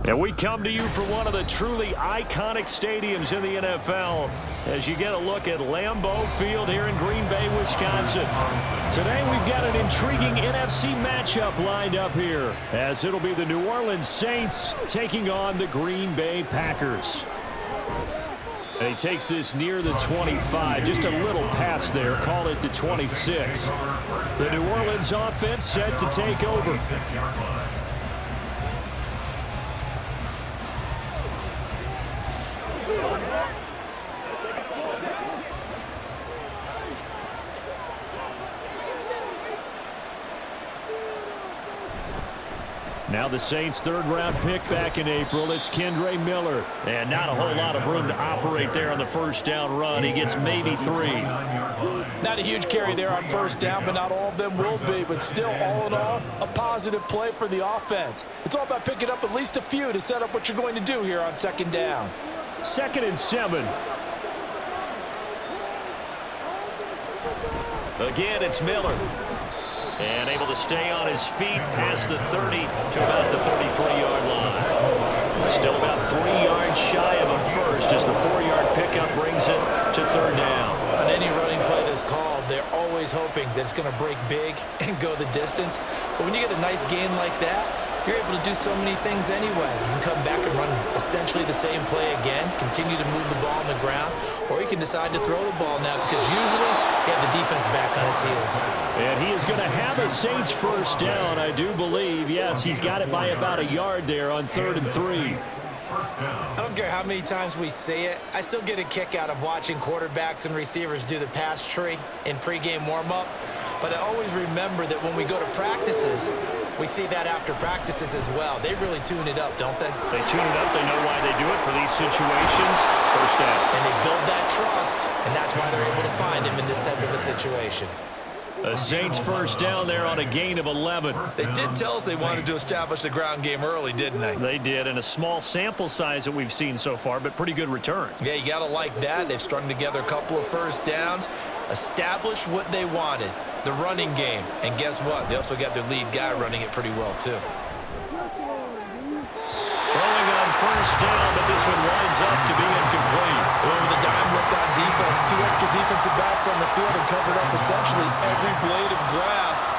And we come to you from one of the truly iconic stadiums in the NFL as you get a look at Lambeau Field here in Green Bay, Wisconsin. Today we've got an intriguing NFC matchup lined up here as it'll be the New Orleans Saints taking on the Green Bay Packers. And he takes this near the 25, just a little pass there, call it the 26. The New Orleans offense set to take over. Now the Saints' third-round pick back in April. It's Kendre Miller. And not a whole lot of room to operate there on the first down run. He gets maybe 3. Not a huge carry there on first down, but not all of them will be. But still, all in all, a positive play for the offense. It's all about picking up at least a few to set up what you're going to do here on second down. 2nd and 7. Again, it's Miller. And able to stay on his feet past the 30 to about the 33-yard line. Still about 3 yards shy of a first as the 4-yard pickup brings it to third down. On any running play that's called, they're always hoping that it's going to break big and go the distance. But when you get a nice gain like that, you're able to do so many things anyway. You can come back and run essentially the same play again, continue to move the ball on the ground, or you can decide to throw the ball now because usually you have the defense back on its heels. And he is going to have a Saints first down, I do believe. Yes, he's got it by about a yard there on 3rd and 3. I don't care how many times we say it, I still get a kick out of watching quarterbacks and receivers do the pass tree in pregame warm-up. But I always remember that when we go to practices, we see that after practices as well. They really tune it up, don't they? They tune it up. They know why they do it for these situations. First down. And they build that trust, and that's why they're able to find him in this type of a situation. The Saints first down there on a gain of 11. They did tell us they wanted to establish the ground game early, didn't they? They did, and a small sample size that we've seen so far, but pretty good return. Yeah, you got to like that. They've strung together a couple of first downs, established what they wanted, the running game. And guess what? They also got their lead guy running it pretty well, too. Throwing on first down, but this one winds up to be incomplete. With the dime looked on defense, 2 extra defensive backs on the field and covered up essentially every blade of grass.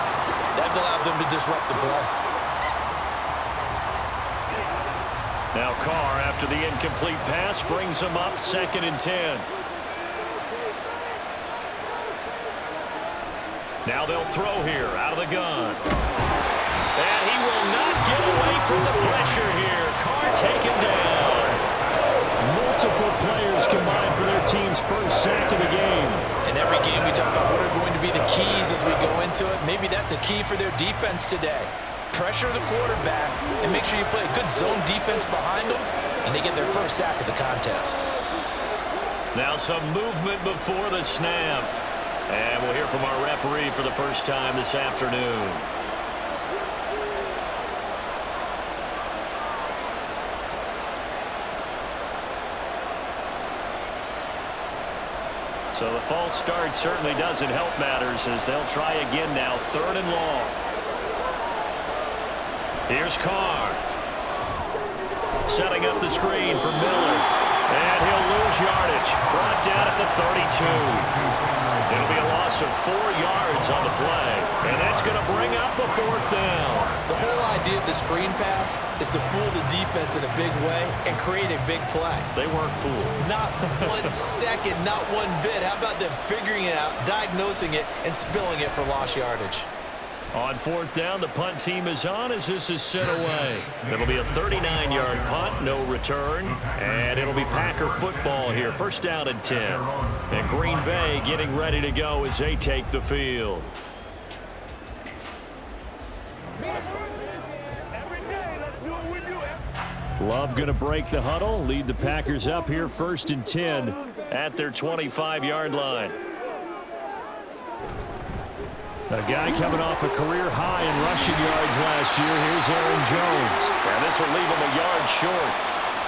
That allowed them to disrupt the play. Now Carr, after the incomplete pass, brings him up 2nd and 10. Now they'll throw here out of the gun. And he will not get away from the pressure here. Carr taken down. Multiple players combined for their team's first sack of the game. In every game we talk about what are going to be the keys as we go into it. Maybe that's a key for their defense today. Pressure the quarterback and make sure you play a good zone defense behind them, and they get their first sack of the contest. Now some movement before the snap. And we'll hear from our referee for the first time this afternoon. So the false start certainly doesn't help matters as they'll try again now, 3rd and long. Here's Carr. Setting up the screen for Miller. And he'll lose yardage. Brought down at the 32. It'll be a loss of 4 yards on the play. And that's going to bring up a 4th down. The whole idea of the screen pass is to fool the defense in a big way and create a big play. They weren't fooled. Not 1 second, not 1 bit. How about them figuring it out, diagnosing it, and spilling it for lost yardage? On 4th down, the punt team is on as this is sent away. It'll be a 39-yard punt, no return. And it'll be Packer football here, 1st down and 10. And Green Bay getting ready to go as they take the field. Love going to break the huddle, lead the Packers up here 1st and 10 at their 25-yard line. A guy coming off a career high in rushing yards last year. Here's Aaron Jones. And this will leave him a yard short.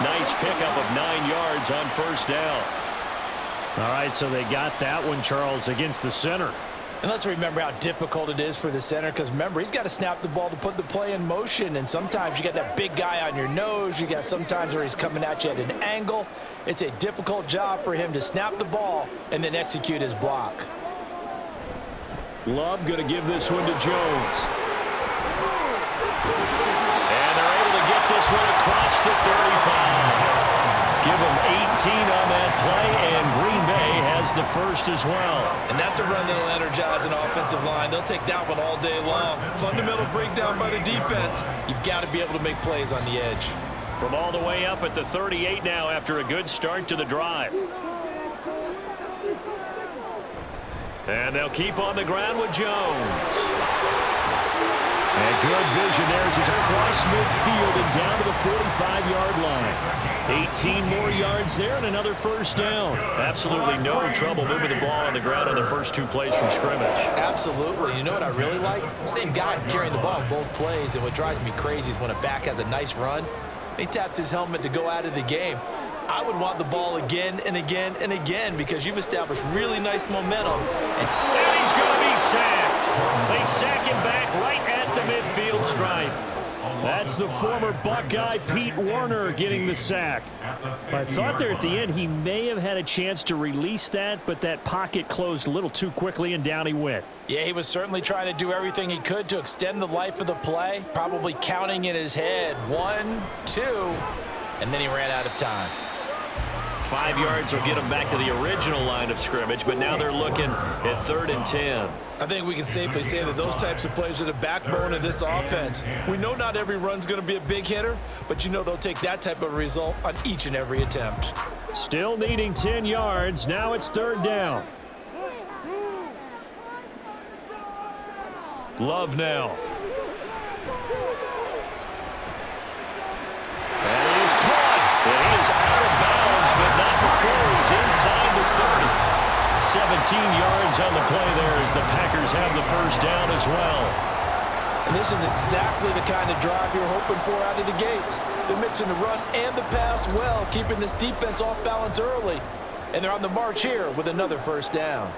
Nice pickup of 9 yards on 1st down. All right, so they got that one, Charles, against the center. And let's remember how difficult it is for the center, because remember, he's got to snap the ball to put the play in motion, and sometimes you got that big guy on your nose. You got sometimes where he's coming at you at an angle. It's a difficult job for him to snap the ball and then execute his block. Love going to give this one to Jones. And they're able to get this one across the 35. Give him 18 on that play, and Green Bay has the first as well. And that's a run that'll energize an offensive line. They'll take that one all day long. Fundamental breakdown by the defense. You've got to be able to make plays on the edge. From all the way up at the 38 now after a good start to the drive. And they'll keep on the ground with Jones. And good vision there as he's across midfield and down to the 45-yard line. 18 more yards there and another first down. Absolutely no trouble moving the ball on the ground on the first two plays from scrimmage. Absolutely. You know what I really like? Same guy carrying the ball in both plays, and what drives me crazy is when a back has a nice run, he taps his helmet to go out of the game. I would want the ball again and again and again because you've established really nice momentum. And he's going to be sacked. They sack him back right at the midfield stripe. That's the former Buckeye Pete Werner getting the sack. I thought there at the end he may have had a chance to release that, but that pocket closed a little too quickly and down he went. Yeah, he was certainly trying to do everything he could to extend the life of the play, probably counting in his head 1, 2, and then he ran out of time. 5 yards will get him back to the original line of scrimmage, but now they're looking at 3rd and 10. I think we can safely say that those types of plays are the backbone of this offense. We know not every run's going to be a big hitter, but you know they'll take that type of result on each and every attempt. Still needing 10 yards. Now it's 3rd down. Love now. And he is caught. And he is out of bounds, but not before he's inside the 30. 17 yards on the play there as the Packers have the first down as well. And this is exactly the kind of drive you're hoping for out of the gates. They're mixing the run and the pass well, keeping this defense off balance early. And they're on the march here with another first down.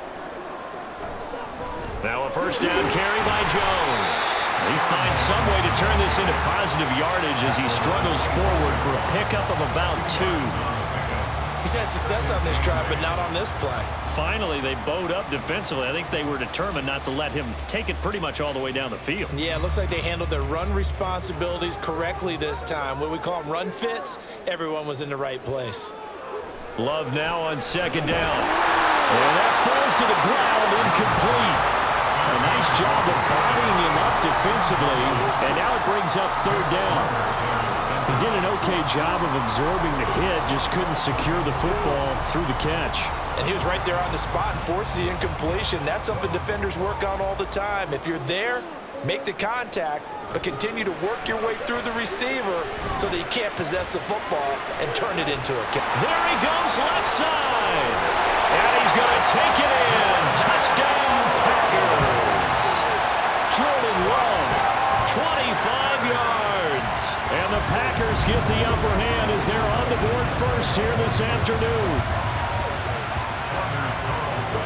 Now a first down carry by Jones. He finds some way to turn this into positive yardage as he struggles forward for a pickup of about 2. He's had success on this drive, but not on this play. Finally, they bowed up defensively. I think they were determined not to let him take it pretty much all the way down the field. Yeah, it looks like they handled their run responsibilities correctly this time. What we call them run fits, everyone was in the right place. Love now on 2nd down. And that falls to the ground, incomplete. A nice job of bodying him up defensively, and now it brings up 3rd down. He did an okay job of absorbing the hit, just couldn't secure the football through the catch. And he was right there on the spot and forced the incompletion. That's something defenders work on all the time. If you're there, make the contact, but continue to work your way through the receiver so that you can't possess the football and turn it into a catch. There he goes left side. And he's going to take it in. Touchdown, Packers. Jordan Love, 25 yards. And the Packers get the upper hand as they're on the board first here this afternoon.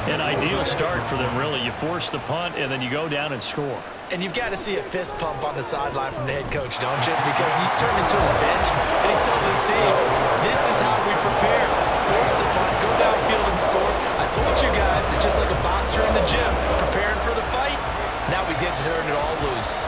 An ideal start for them, really. You force the punt, and then you go down and score. And you've got to see a fist pump on the sideline from the head coach, don't you? Because he's turned into his bench, and he's telling his team, this is how we prepare. Force the punt, go downfield and score. I told you guys, it's just like a boxer in the gym, preparing for the fight. Now we get to turn it all loose.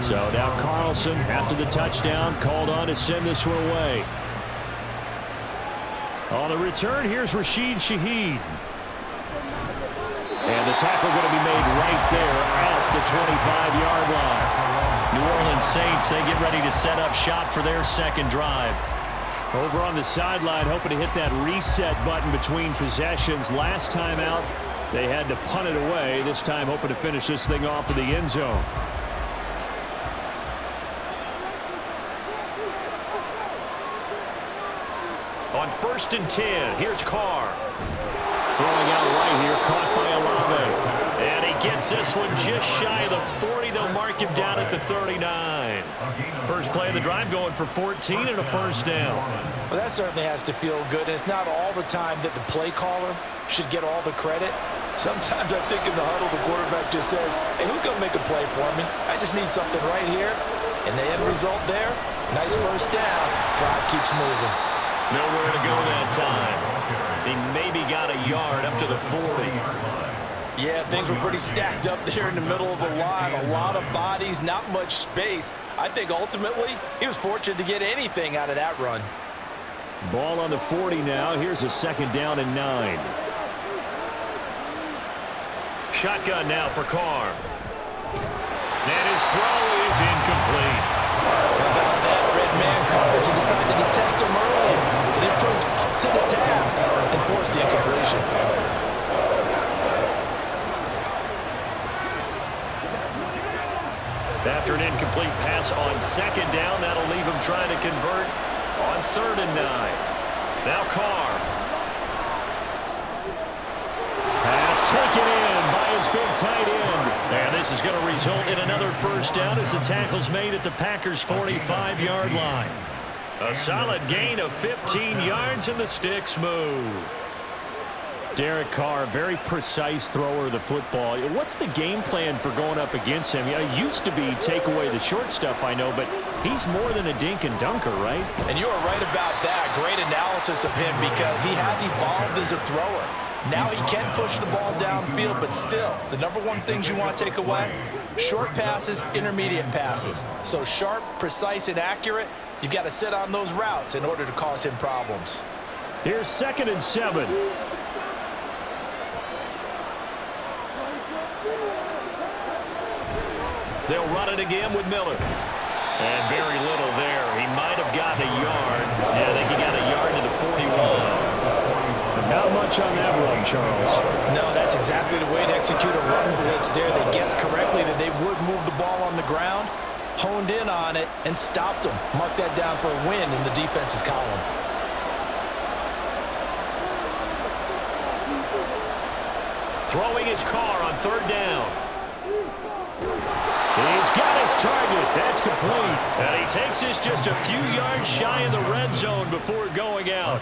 So now Carlson, after the touchdown, called on to send this one away. On the return, here's Rashid Shaheed. And the tackle going to be made right there at the 25-yard line. New Orleans Saints, they get ready to set up shop for their second drive. Over on the sideline, hoping to hit that reset button between possessions. Last time out, they had to punt it away. This time, hoping to finish this thing off in the end zone. On 1st and 10, here's Carr. Throwing out right here, caught by Olave. And he gets this one just shy of the 40. They'll mark him down at the 39. First play of the drive going for 14 and a first down. Well, that certainly has to feel good. And it's not all the time that the play caller should get all the credit. Sometimes I think in the huddle, the quarterback just says, hey, who's going to make a play for me? I just need something right here. And the end result there, nice first down. Drive keeps moving. Nowhere to go that time. He maybe got a yard up to the 40. Yeah, things were pretty stacked up there in the middle of the line. A lot of bodies, not much space. I think ultimately he was fortunate to get anything out of that run. Ball on the 40 now. Here's a 2nd down and 9. Shotgun now for Carr. And his throw is incomplete. How about that red man coverage? He decided to test him early. And it proved up to the task and forced the incompletion. After an incomplete pass on 2nd down, that'll leave him trying to convert on 3rd and 9. Now Carr. Pass taken in by his big tight end. And this is going to result in another first down as the tackle's made at the Packers' 45-yard line. A solid gain of 15 yards and the sticks move. Derek Carr, very precise thrower of the football. What's the game plan for going up against him? It used to be take away the short stuff, I know, but he's more than a dink and dunker, right? And you are right about that. Great analysis of him because he has evolved as a thrower. Now he can push the ball downfield, but still, the number one things you want to take away, short passes, intermediate passes. So sharp, precise, and accurate, you've got to sit on those routes in order to cause him problems. Here's 2nd and 7. They'll run it again with Miller. And very little there. He might have gotten a yard. Yeah, I think he got a yard to the 41. Not much on that run, Charles. No, that's exactly the way to execute a run blitz there. They guessed correctly that they would move the ball on the ground, honed in on it, and stopped them. Mark that down for a win in the defense's column. Throwing his Carr on 3rd down. He's got his target. That's complete. And he takes this just a few yards shy of the red zone before going out.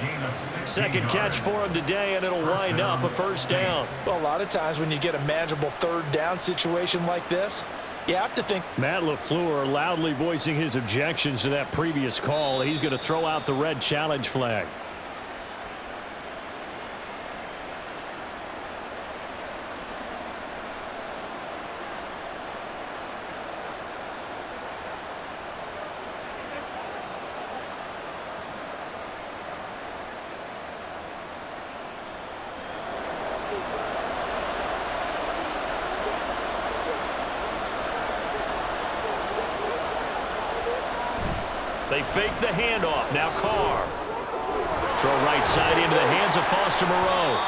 2nd catch for him today, and it'll wind up a first down. Well, a lot of times when you get a manageable 3rd down situation like this, you have to think. Matt LaFleur loudly voicing his objections to that previous call. He's going to throw out the red challenge flag. They fake the handoff. Now Carr. Throw right side into the hands of Foster Moreau.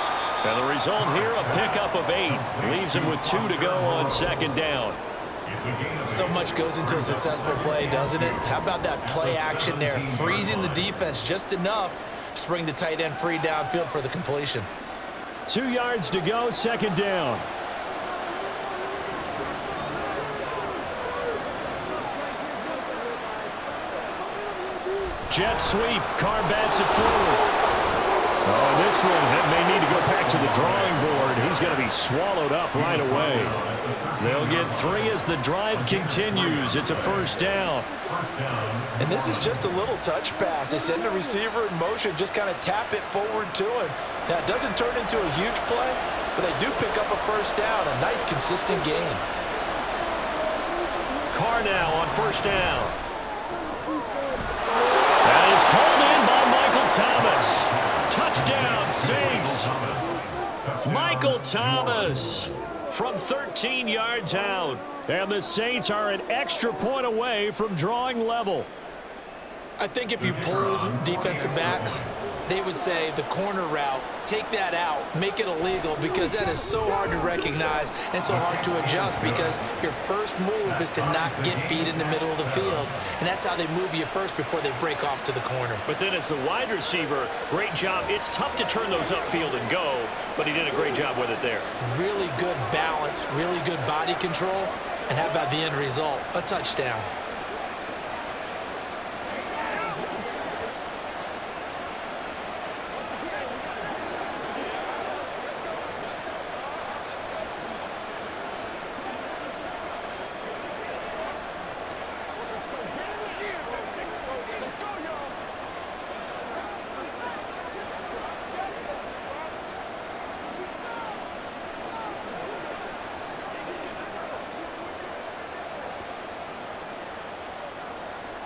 And the result here, a pickup of 8. Leaves him with 2 to go on 2nd down. So much goes into a successful play, doesn't it? How about that play action there? Freezing the defense just enough to bring the tight end free downfield for the completion. 2 yards to go, 2nd down. Jet sweep. Carr bats it forward. Oh, this one may need to go back to the drawing board. He's going to be swallowed up right away. They'll get 3 as the drive continues. It's a first down. And this is just a little touch pass. They send the receiver in motion, just kind of tap it forward to him. Now, it doesn't turn into a huge play, but they do pick up a first down. A nice, consistent gain. Carr now on first down. That is hauled in by Michael Thomas. Touchdown, Saints. Michael Thomas from 13 yards out. And the Saints are an extra point away from drawing level. I think if you polled defensive backs, they would say the corner route, take that out, make it illegal, because that is so hard to recognize and so hard to adjust, because your first move is to not get beat in the middle of the field, and that's how they move you first before they break off to the corner. But then as the wide receiver, great job. It's tough to turn those upfield and go, but he did a great job with it there. Really good balance, really good body control, and how about the end result? A touchdown.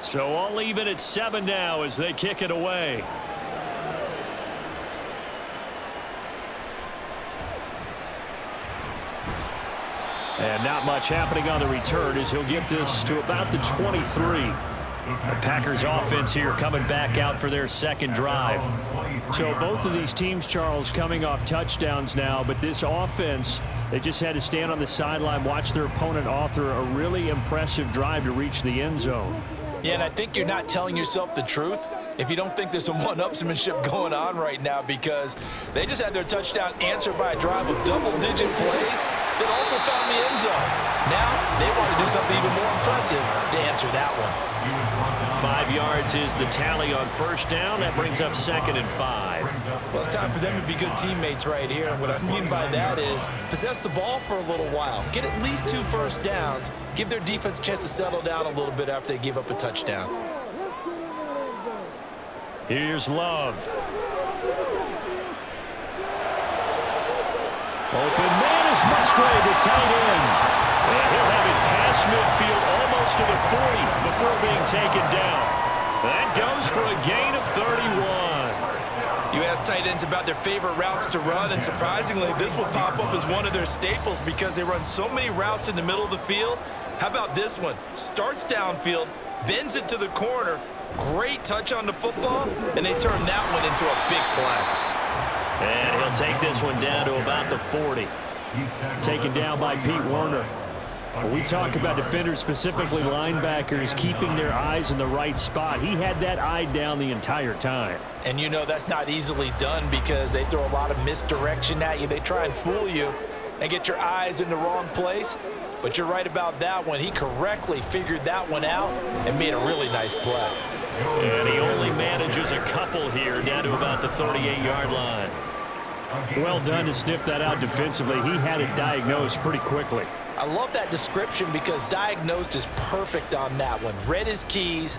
So all even at 7 now as they kick it away. And not much happening on the return as he'll get this to about the 23. The Packers offense here coming back out for their second drive. So both of these teams, Charles, coming off touchdowns now, but this offense, they just had to stand on the sideline, watch their opponent author a really impressive drive to reach the end zone. Yeah, and I think you're not telling yourself the truth if you don't think there's some one-upsmanship going on right now, because they just had their touchdown answered by a drive of double-digit plays that also found the end zone. Now they want to do something even more impressive to answer that one. 5 yards is the tally on first down. That brings up 2nd and 5. Well, it's time for them to be good teammates right here, and what I mean by that is possess the ball for a little while, get at least 2 first downs, give their defense a chance to settle down a little bit after they give up a touchdown. Here's Love. Open man is Musgrave, the tight end. And he'll have it past midfield almost to the 40 before being taken down. That goes for a gain of 31. You ask tight ends about their favorite routes to run, and surprisingly, this will pop up as one of their staples because they run so many routes in the middle of the field. How about this one? Starts downfield, bends it to the corner, great touch on the football, and they turn that one into a big play. And he'll take this one down to about the 40. Taken down by Pete Werner. When we talk about defenders, specifically linebackers, keeping their eyes in the right spot, he had that eye down the entire time. And you know that's not easily done because they throw a lot of misdirection at you. They try and fool you and get your eyes in the wrong place. But you're right about that one. He correctly figured that one out and made a really nice play. And he only manages a couple here, down to about the 38-yard line. Well done to sniff that out defensively. He had it diagnosed pretty quickly. I love that description because diagnosed is perfect on that one. Read his keys,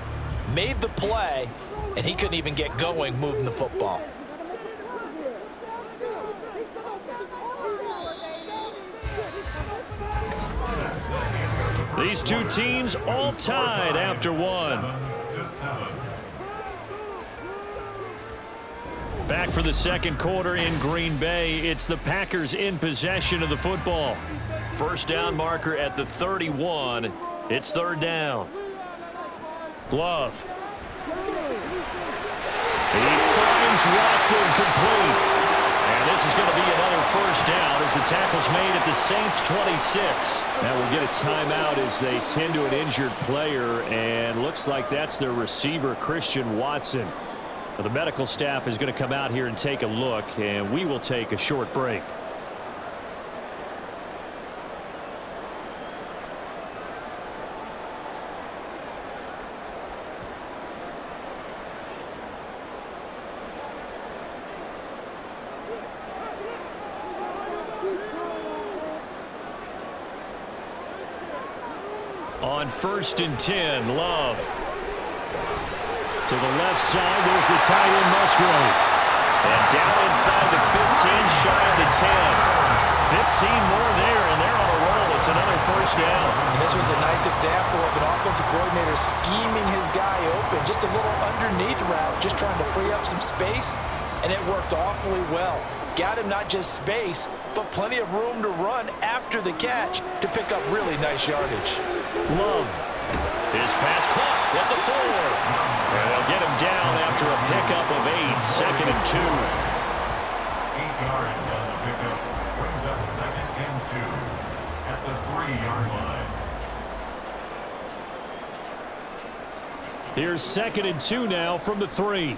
made the play, and he couldn't even get going moving the football. These two teams all tied after one. Back for the second quarter in Green Bay. It's the Packers in possession of the football. First down marker at the 31. It's third down. Love. He finds Watson complete. And this is going to be another first down as the tackle's made at the Saints' 26. Now we'll get a timeout as they tend to an injured player, and looks like that's their receiver, Christian Watson. Well, the medical staff is going to come out here and take a look, and we will take a short break. On 1st and 10, Love. To the left side, there's the tight end, Musgrave. And down inside the 15, shy of the 10. 15 more there, and they're on a roll. It's another first down. And this was a nice example of an offensive coordinator scheming his guy open. Just a little underneath route, just trying to free up some space, and it worked awfully well. Got him not just space, but plenty of room to run after the catch to pick up really nice yardage. Love His pass caught at the 4. And they'll get him down after a pickup of 8, 2nd and 2. 8 yards on the pickup. Brings up 2nd and 2 at the 3-yard line. Here's 2nd and 2 now from the 3.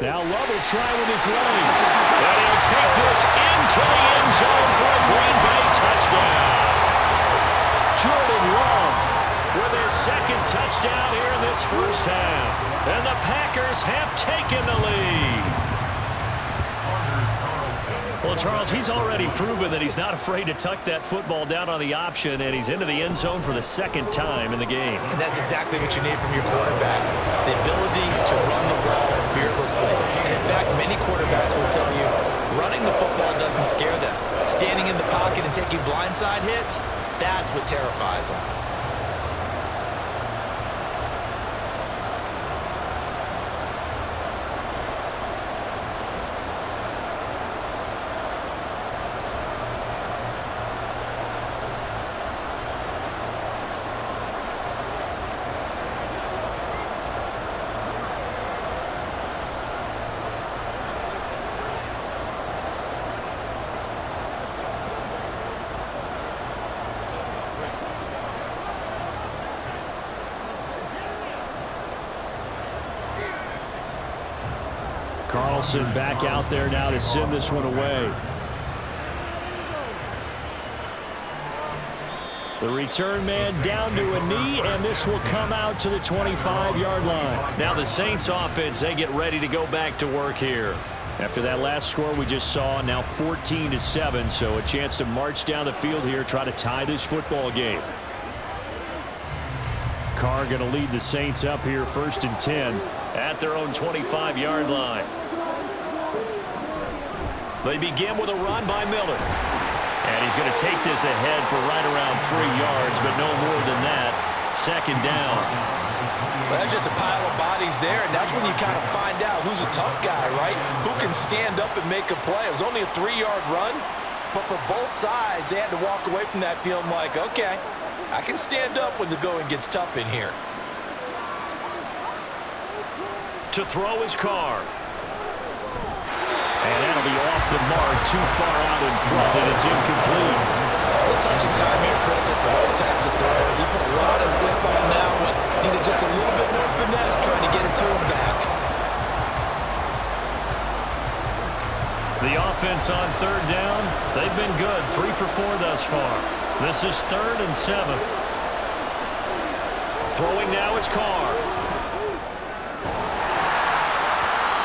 Now Love will try with his legs. And he'll take this into the end zone for a Green Bay touchdown. Jordan Love with his 2nd touchdown here in this first half. And the Packers have taken the lead. Well, Charles, he's already proven that he's not afraid to tuck that football down on the option, and he's into the end zone for the 2nd time in the game. And that's exactly what you need from your quarterback, the ability to run the ball fearlessly. And in fact, many quarterbacks will tell you running the football doesn't scare them. Standing in the pocket and taking blindside hits, that's what terrifies them. Carlson back out there now to send this one away. The return man down to a knee, and this will come out to the 25-yard line. Now the Saints offense, they get ready to go back to work here. After that last score we just saw, now 14-7, so a chance to march down the field here, try to tie this football game. Carr going to lead the Saints up here 1st and 10 at their own 25-yard line. They begin with a run by Miller. And he's going to take this ahead for right around 3 yards, but no more than that. 2nd down. Well, that's just a pile of bodies there, and that's when you kind of find out who's a tough guy, right? Who can stand up and make a play. It was only a 3-yard run, but for both sides, they had to walk away from that feeling like, okay, I can stand up when the going gets tough in here. To throw his Carr. And that'll be off the mark, too far out in front, and it's incomplete. The touching time here critical for those types of throws. He put a lot of zip on that one. Needed just a little bit more finesse trying to get it to his back. The offense on 3rd down, they've been good. 3 for 4 thus far. This is 3rd and 7. Throwing now is Carr.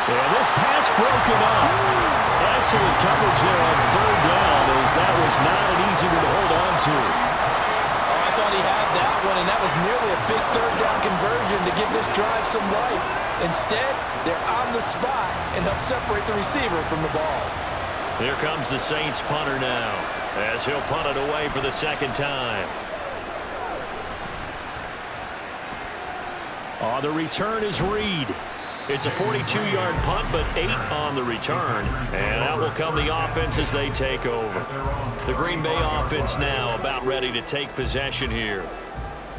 And this pass broken up. Excellent coverage there on 3rd down, as that was not an easy one to hold on to. Oh, I thought he had that one, and that was nearly a big 3rd down conversion to give this drive some life. Instead, they're on the spot and help separate the receiver from the ball. Here comes the Saints punter now, as he'll punt it away for the 2nd time. The return is Reed. It's a 42-yard punt, but 8 on the return. And out will come the offense as they take over. The Green Bay offense now about ready to take possession here.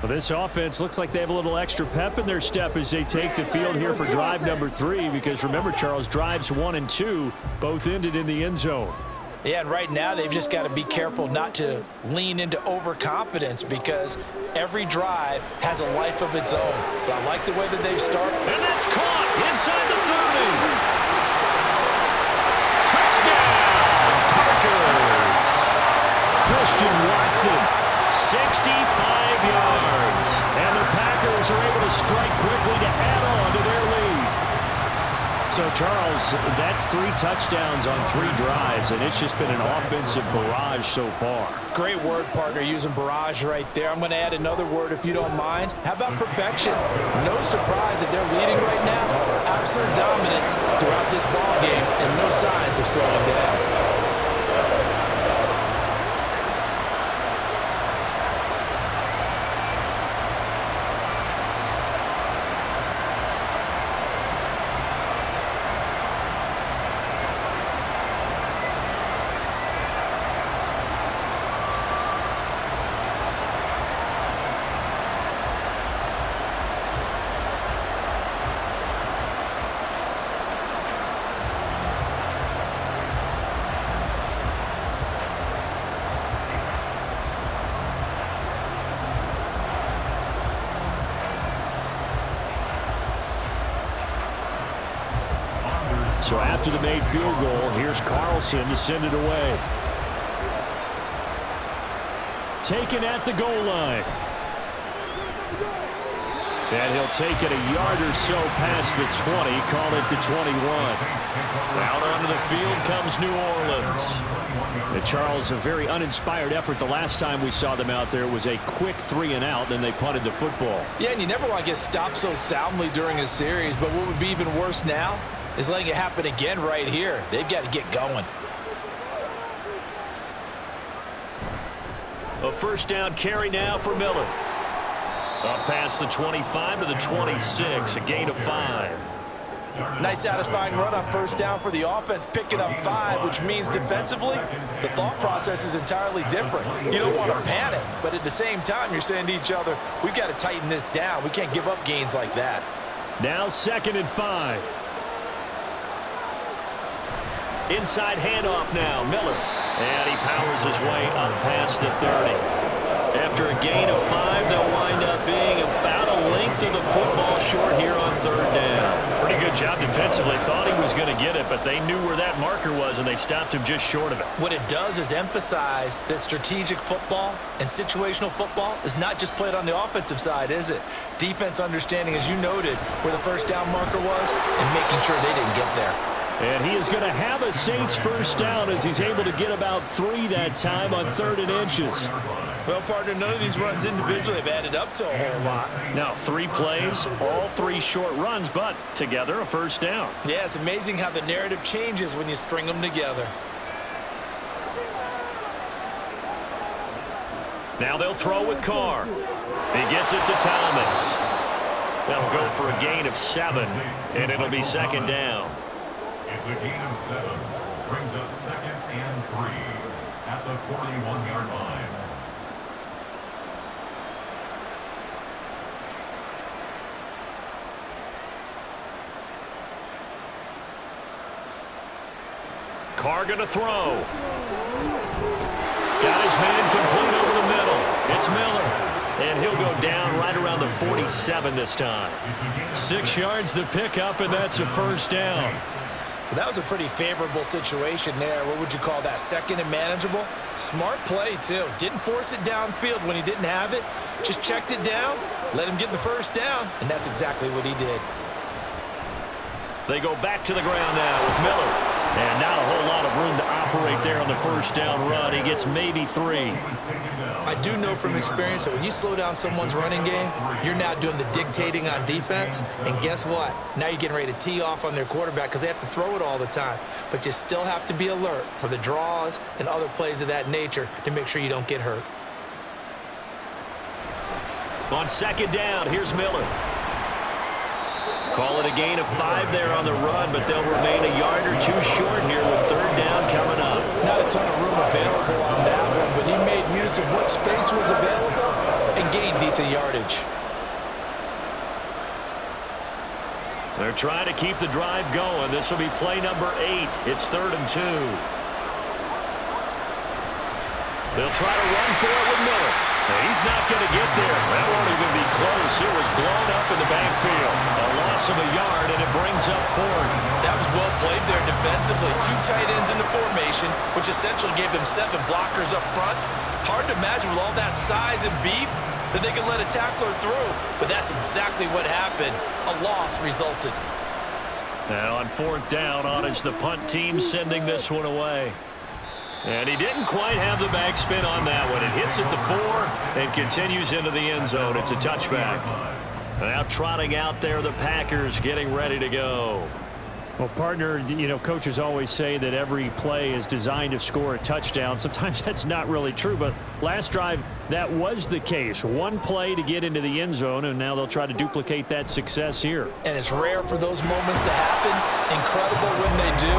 Well, this offense looks like they have a little extra pep in their step as they take the field here for drive number 3. Because remember, Charles, drives 1 and 2 both ended in the end zone. Yeah, and right now they've just got to be careful not to lean into overconfidence because every drive has a life of its own. But I like the way that they've started. And that's caught inside the 30. Touchdown, Packers. Christian Watson, 65 yards. And the Packers are able to strike quickly to add on to their lead. So, Charles, that's 3 touchdowns on 3 drives, and it's just been an offensive barrage so far. Great word, partner, using barrage right there. I'm going to add another word if you don't mind. How about perfection? No surprise that they're leading right now. Absolute dominance throughout this ball game, and no signs of slowing down. So after the made field goal, here's Carlson to send it away. Taken at the goal line. And he'll take it a yard or so past the 20, call it the 21. Out onto the field comes New Orleans. And Charles, a very uninspired effort the last time we saw them out there was a quick 3-and-out, then they punted the football. Yeah, and you never want to get stopped so soundly during a series, but what would be even worse now is letting it happen again right here. They've got to get going. A first down carry now for Miller. Up past the 25 to the 26, a gain of 5. Nice satisfying run on first down for the offense, picking up 5, which means defensively, the thought process is entirely different. You don't want to panic, but at the same time, you're saying to each other, we've got to tighten this down. We can't give up gains like that. Now 2nd and 5. Inside handoff now, Miller. And he powers his way up past the 30. After a gain of 5, they'll wind up being about a length of the football short here on 3rd down. Pretty good job defensively. Thought he was going to get it, but they knew where that marker was, and they stopped him just short of it. What it does is emphasize that strategic football and situational football is not just played on the offensive side, is it? Defense understanding, as you noted, where the first down marker was and making sure they didn't get there. And he is going to have a Saints first down as he's able to get about 3 that time on 3rd and inches. Well, partner, none of these runs individually have added up to a whole lot. Now, 3 plays, all 3 short runs, but together a first down. Yeah, it's amazing how the narrative changes when you string them together. Now they'll throw with Carr. He gets it to Thomas. That'll go for a gain of 7, and it'll be 2nd down. It's a gain of 7. Brings up 2nd and 3 at the 41-yard line. Carr going to throw. Got his man complete over the middle. It's Miller. And he'll go down right around the 47 this time. 6 yards the pickup, and that's a first down. That was a pretty favorable situation there. What would you call that? 2nd and manageable? Smart play, too. Didn't force it downfield when he didn't have it. Just checked it down, let him get the first down, and that's exactly what he did. They go back to the ground now with Miller. And not a whole lot of room to operate there on the first down run. He gets maybe 3. I do know from experience that when you slow down someone's running game, you're now doing the dictating on defense. And guess what? Now you're getting ready to tee off on their quarterback because they have to throw it all the time. But you still have to be alert for the draws and other plays of that nature to make sure you don't get hurt. On 2nd down, here's Miller. Call it a gain of 5 there on the run, but they'll remain a yard or 2 short here with 3rd down coming up. Not a ton of room available on that one, but he made use of what space was available and gained decent yardage. They're trying to keep the drive going. This will be play number 8. It's 3rd and 2. They'll try to run for it with Miller. He's not going to get there. That won't even be close. It was blown up in the backfield. A loss of a yard, and it brings up 4th. That was well played there defensively. 2 tight ends in the formation, which essentially gave them 7 blockers up front. Hard to imagine with all that size and beef that they could let a tackler through. But that's exactly what happened. A loss resulted. Now on 4th down, on is the punt team sending this one away. And he didn't quite have the backspin on that one. It hits at the 4 and continues into the end zone. It's a touchback. Now trotting out there, the Packers getting ready to go. Well, partner, you know, coaches always say that every play is designed to score a touchdown. Sometimes that's not really true, but last drive, that was the case. 1 play to get into the end zone, and now they'll try to duplicate that success here. And it's rare for those moments to happen. Incredible when they do.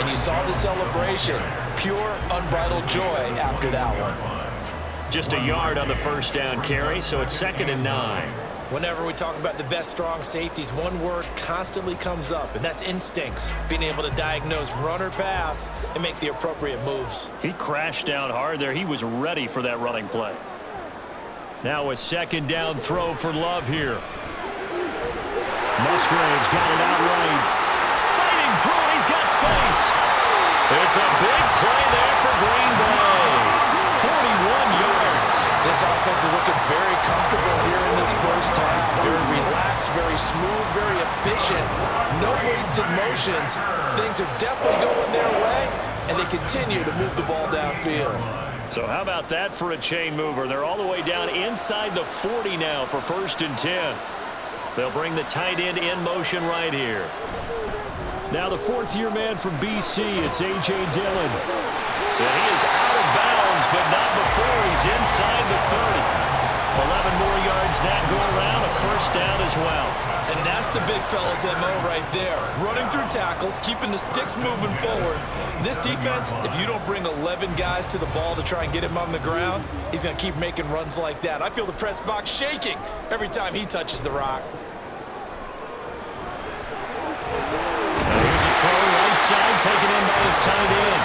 And you saw the celebration. Pure, unbridled joy after that one. Just a yard on the first down carry, so it's 2nd and 9. Whenever we talk about the best strong safeties, one word constantly comes up, and that's instincts. Being able to diagnose run or pass and make the appropriate moves. He crashed down hard there. He was ready for that running play. Now a 2nd down throw for Love here. Musgrave's got it out right. Fighting through it. He's first half. Very relaxed, very smooth, very efficient. No wasted motions. Things are definitely going their way, and they continue to move the ball downfield. So how about that for a chain mover? They're all the way down inside the 40 now for 1st and 10. They'll bring the tight end in motion right here. Now the 4th-year man from BC, it's A.J. Dillon. And he is out of bounds, but not before he's inside the 30. 11 more yards that go around, a 1st down as well. And that's the big fella's MO right there. Running through tackles, keeping the sticks moving forward. This defense, if you don't bring 11 guys to the ball to try and get him on the ground, he's going to keep making runs like that. I feel the press box shaking every time he touches the rock. Here's a throw right side, taken in by his tight end.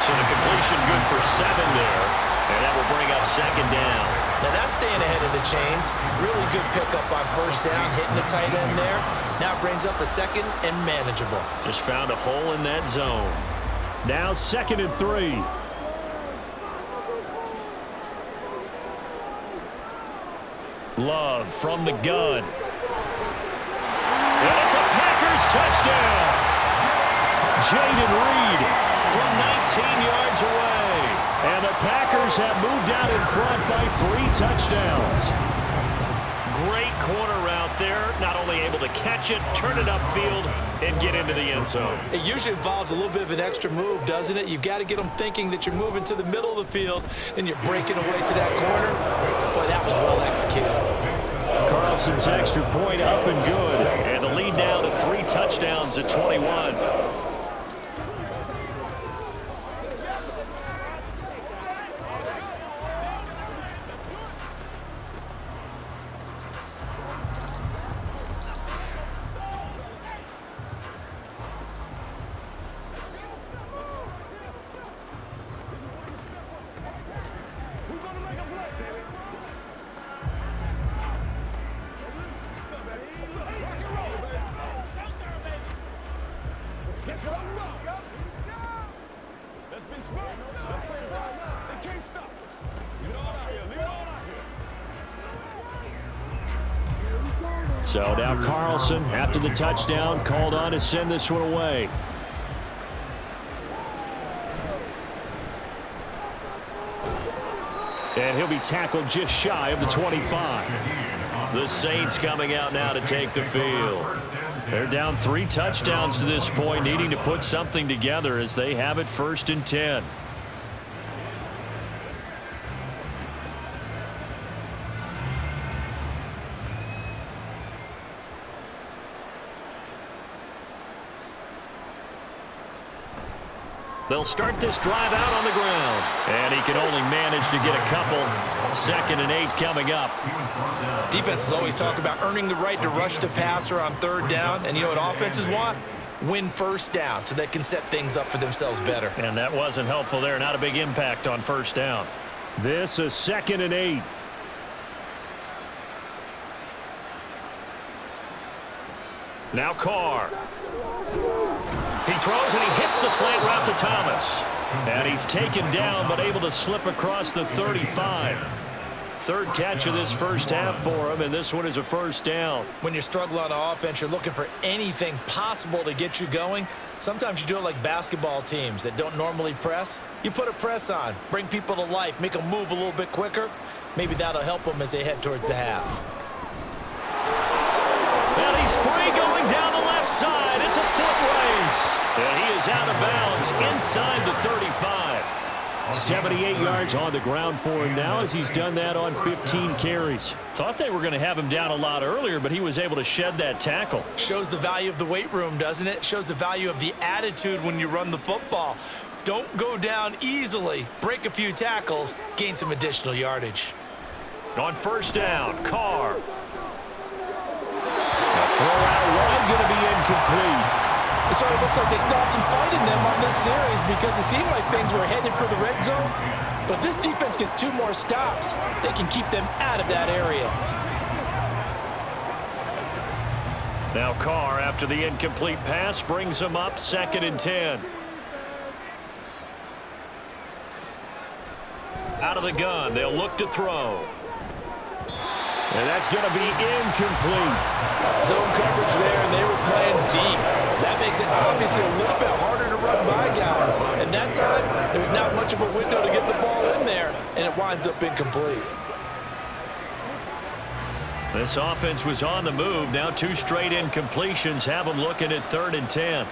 So the completion good for 7 there, and that will bring up 2nd down. Now that's staying ahead of the chains. Really good pickup on 1st down, hitting the tight end there. Now brings up a 2nd and manageable. Just found a hole in that zone. Now 2nd and 3. Love from the gun. And it's a Packers touchdown. Jaden Reed from 19 yards away. And the Packers have moved out in front by 3 touchdowns. Great corner route there. Not only able to catch it, turn it upfield, and get into the end zone. It usually involves a little bit of an extra move, doesn't it? You've got to get them thinking that you're moving to the middle of the field and you're breaking away to that corner. Boy, that was well executed. Carlson's extra point up and good. And the lead now to 3 touchdowns at 21. So now Carlson, after the touchdown, called on to send this one away. And he'll be tackled just shy of the 25. The Saints coming out now to take the field. They're down 3 touchdowns to this point, needing to put something together as they have it 1st and 10. They'll start this drive out on the ground. And he can only manage to get a couple. 2nd and 8 coming up. Defenses always talk about earning the right to rush the passer on 3rd down. And you know what offenses want? Win 1st down so they can set things up for themselves better. And that wasn't helpful there. Not a big impact on 1st down. This is 2nd and 8. Now Carr. He throws and he hits the slant route to Thomas. And he's taken down but able to slip across the 35. 3rd catch of this 1st half for him, and this one is a 1st down. When you're struggling on offense, you're looking for anything possible to get you going. Sometimes you do it like basketball teams that don't normally press. You put a press on, bring people to life, make them move a little bit quicker. Maybe that'll help them as they head towards the half. And he's free going down the left side. It's a foot race. And he is out of bounds inside the 35. 78 yards on the ground for him now as he's done that on 15 carries. Thought they were going to have him down a lot earlier, but he was able to shed that tackle. Shows the value of the weight room, doesn't it? Shows the value of the attitude when you run the football. Don't go down easily. Break a few tackles. Gain some additional yardage. On 1st down, Carr. A throw out wide going to be incomplete. It sort of looks like they still have some fight in them on this series because it seemed like things were headed for the red zone. But if this defense gets 2 more stops, they can keep them out of that area. Now Carr, after the incomplete pass, brings them up 2nd and 10. Out of the gun, they'll look to throw. And that's going to be incomplete. Zone coverage there, and they were playing deep. That makes it obviously a little bit harder to run by guys. And that time, there's not much of a window to get the ball in there, and it winds up incomplete. This offense was on the move. Now 2 straight incompletions have them looking at 3rd and 10.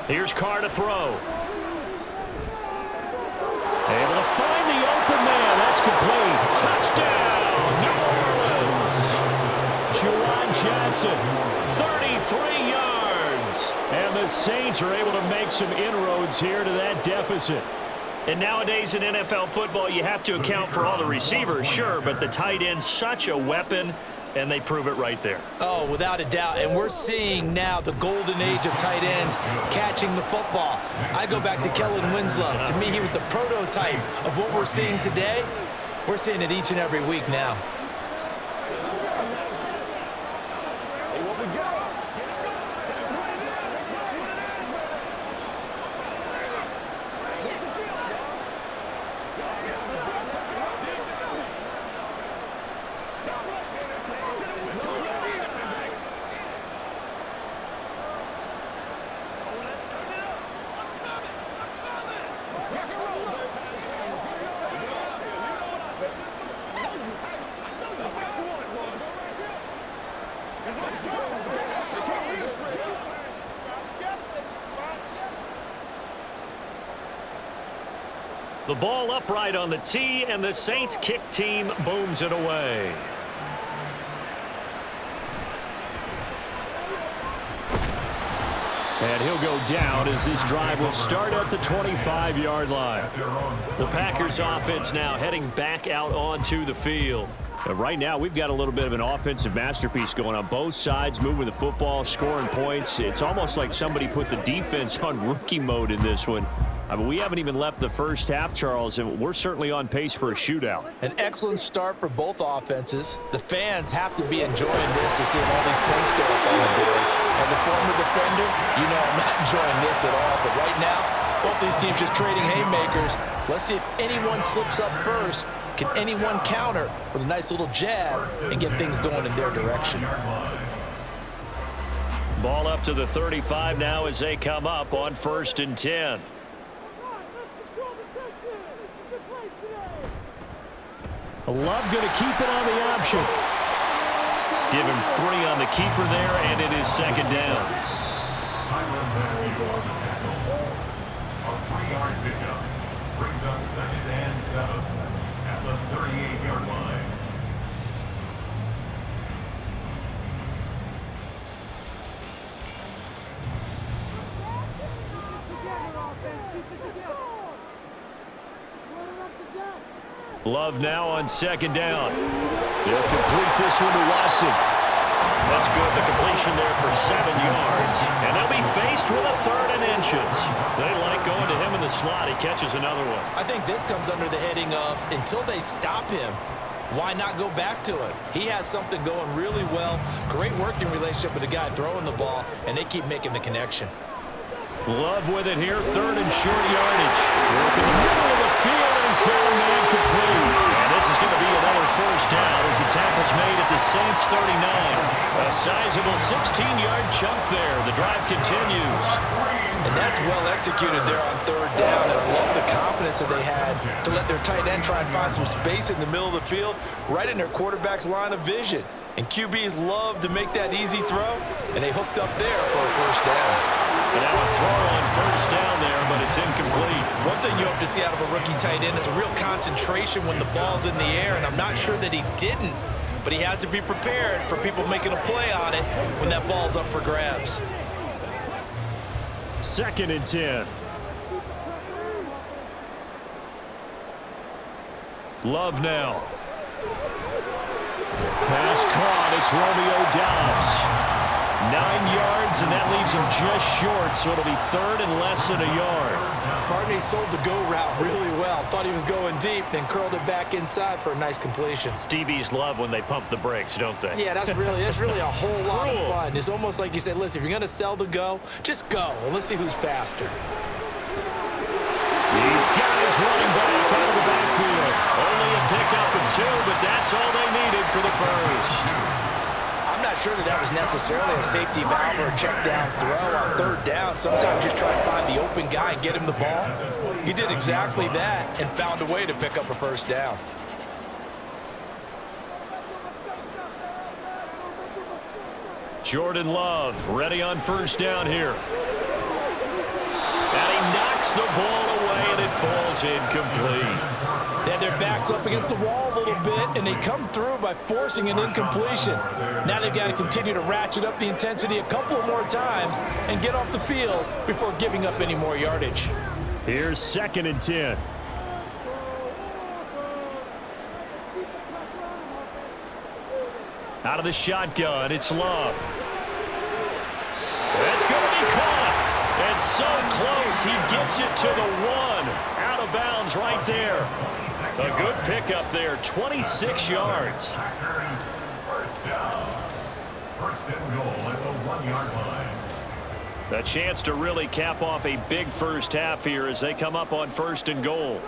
Here's Carr to throw. Able to find the open man. That's complete. Touchdown, New Orleans. Juwan Johnson, 33 yards. And the Saints are able to make some inroads here to that deficit. And nowadays in NFL football, you have to account for all the receivers, sure, but the tight end's such a weapon, and they prove it right there. Oh, without a doubt. And we're seeing now the golden age of tight ends catching the football. I go back to Kellen Winslow. To me, he was the prototype of what we're seeing today. We're seeing it each and every week now. The ball upright on the tee, and the Saints kick team booms it away. And he'll go down as this drive will start at the 25-yard line. The Packers offense now heading back out onto the field. Right now, we've got a little bit of an offensive masterpiece going on. Both sides moving the football, scoring points. It's almost like somebody put the defense on rookie mode in this one. I mean, we haven't even left the first half, Charles, and we're certainly on pace for a shootout. An excellent start for both offenses. The fans have to be enjoying this to see all these points go up on the board. As a former defender, you know I'm not enjoying this at all. But right now, both these teams just trading haymakers. Let's see if anyone slips up first. Can anyone counter with a nice little jab and get things going in their direction? Ball up to the 35 now as they come up on 1st and 10. Love going to keep it on the option. Give him 3 on the keeper there, and it is 2nd down. A 3-yard pickup brings up 2nd and 7 at the 38-yard line. Love now on 2nd down. He'll complete this one to Watson. That's good. The completion there for 7 yards. And they'll be faced with a 3rd and inches. They like going to him in the slot. He catches another one. I think this comes under the heading of until they stop him, why not go back to it? He has something going really well. Great working relationship with the guy throwing the ball, and they keep making the connection. Love with it here, 3rd and short yardage. Working the middle of the field, and he's got a man complete. And this is going to be another 1st down as the tackle's made at the Saints 39. A sizable 16-yard chunk there. The drive continues. And that's well executed there on 3rd down. And I love the confidence that they had to let their tight end try and find some space in the middle of the field, right in their quarterback's line of vision. And QBs love to make that easy throw, and they hooked up there for a 1st down. And now a throw on 1st down there, but it's incomplete. One thing you hope to see out of a rookie tight end is a real concentration when the ball's in the air, and I'm not sure that he didn't, but he has to be prepared for people making a play on it when that ball's up for grabs. 2nd and 10. Love now. Pass caught. It's Romeo Doubs. 9 yards, and that leaves him just short, so it'll be 3rd and less than a yard. Barney sold the go route really well. Thought he was going deep, then curled it back inside for a nice completion. DBs love when they pump the brakes, don't they? Yeah, that's really a whole lot of fun. It's almost like you said, listen, if you're going to sell the go, just go, and let's see who's faster. These guys running back out of the backfield. Only a pickup of 2, but that's all they needed for the first. I'm not sure that was necessarily a safety valve or a check down throw on third down. Sometimes just try to find the open guy and get him the ball. He did exactly that and found a way to pick up a first down. Jordan Love ready on first down here. And he knocks the ball away, and it falls incomplete. They had their backs up against the wall a little bit, and they come through by forcing an incompletion. Now they've got to continue to ratchet up the intensity a couple of more times and get off the field before giving up any more yardage. Here's 2nd and 10. Out of the shotgun, it's Love. It's going to be caught. It's so close, he gets it to the 1. Out of bounds right there. A good pickup there, 26 yards. First down. First and goal at the 1-yard line. A chance to really cap off a big first half here as they come up on 1st and goal.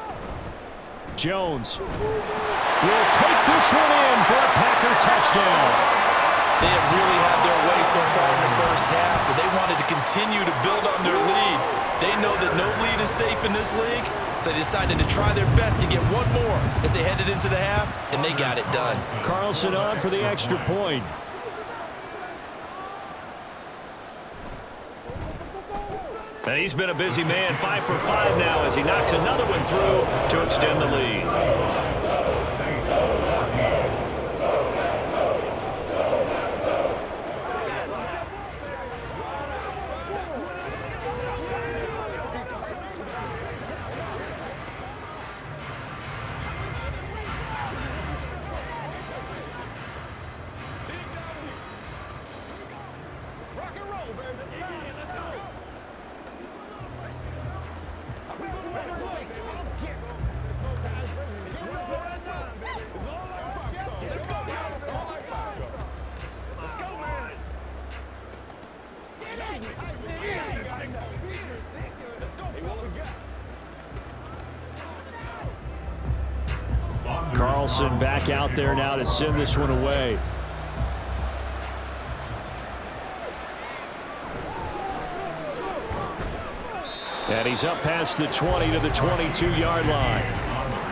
Jones will take this one in for a Packer touchdown. They have really had their way so far in the first half, but they wanted to continue to build on their lead. They know that no lead is safe in this league, so they decided to try their best to get one more as they headed into the half, and they got it done. Carlson on for the extra point. And he's been a busy man, 5 for 5 now as he knocks another one through to extend the lead. Carlson back out there now to send this one away. And he's up past the 20 to the 22-yard line.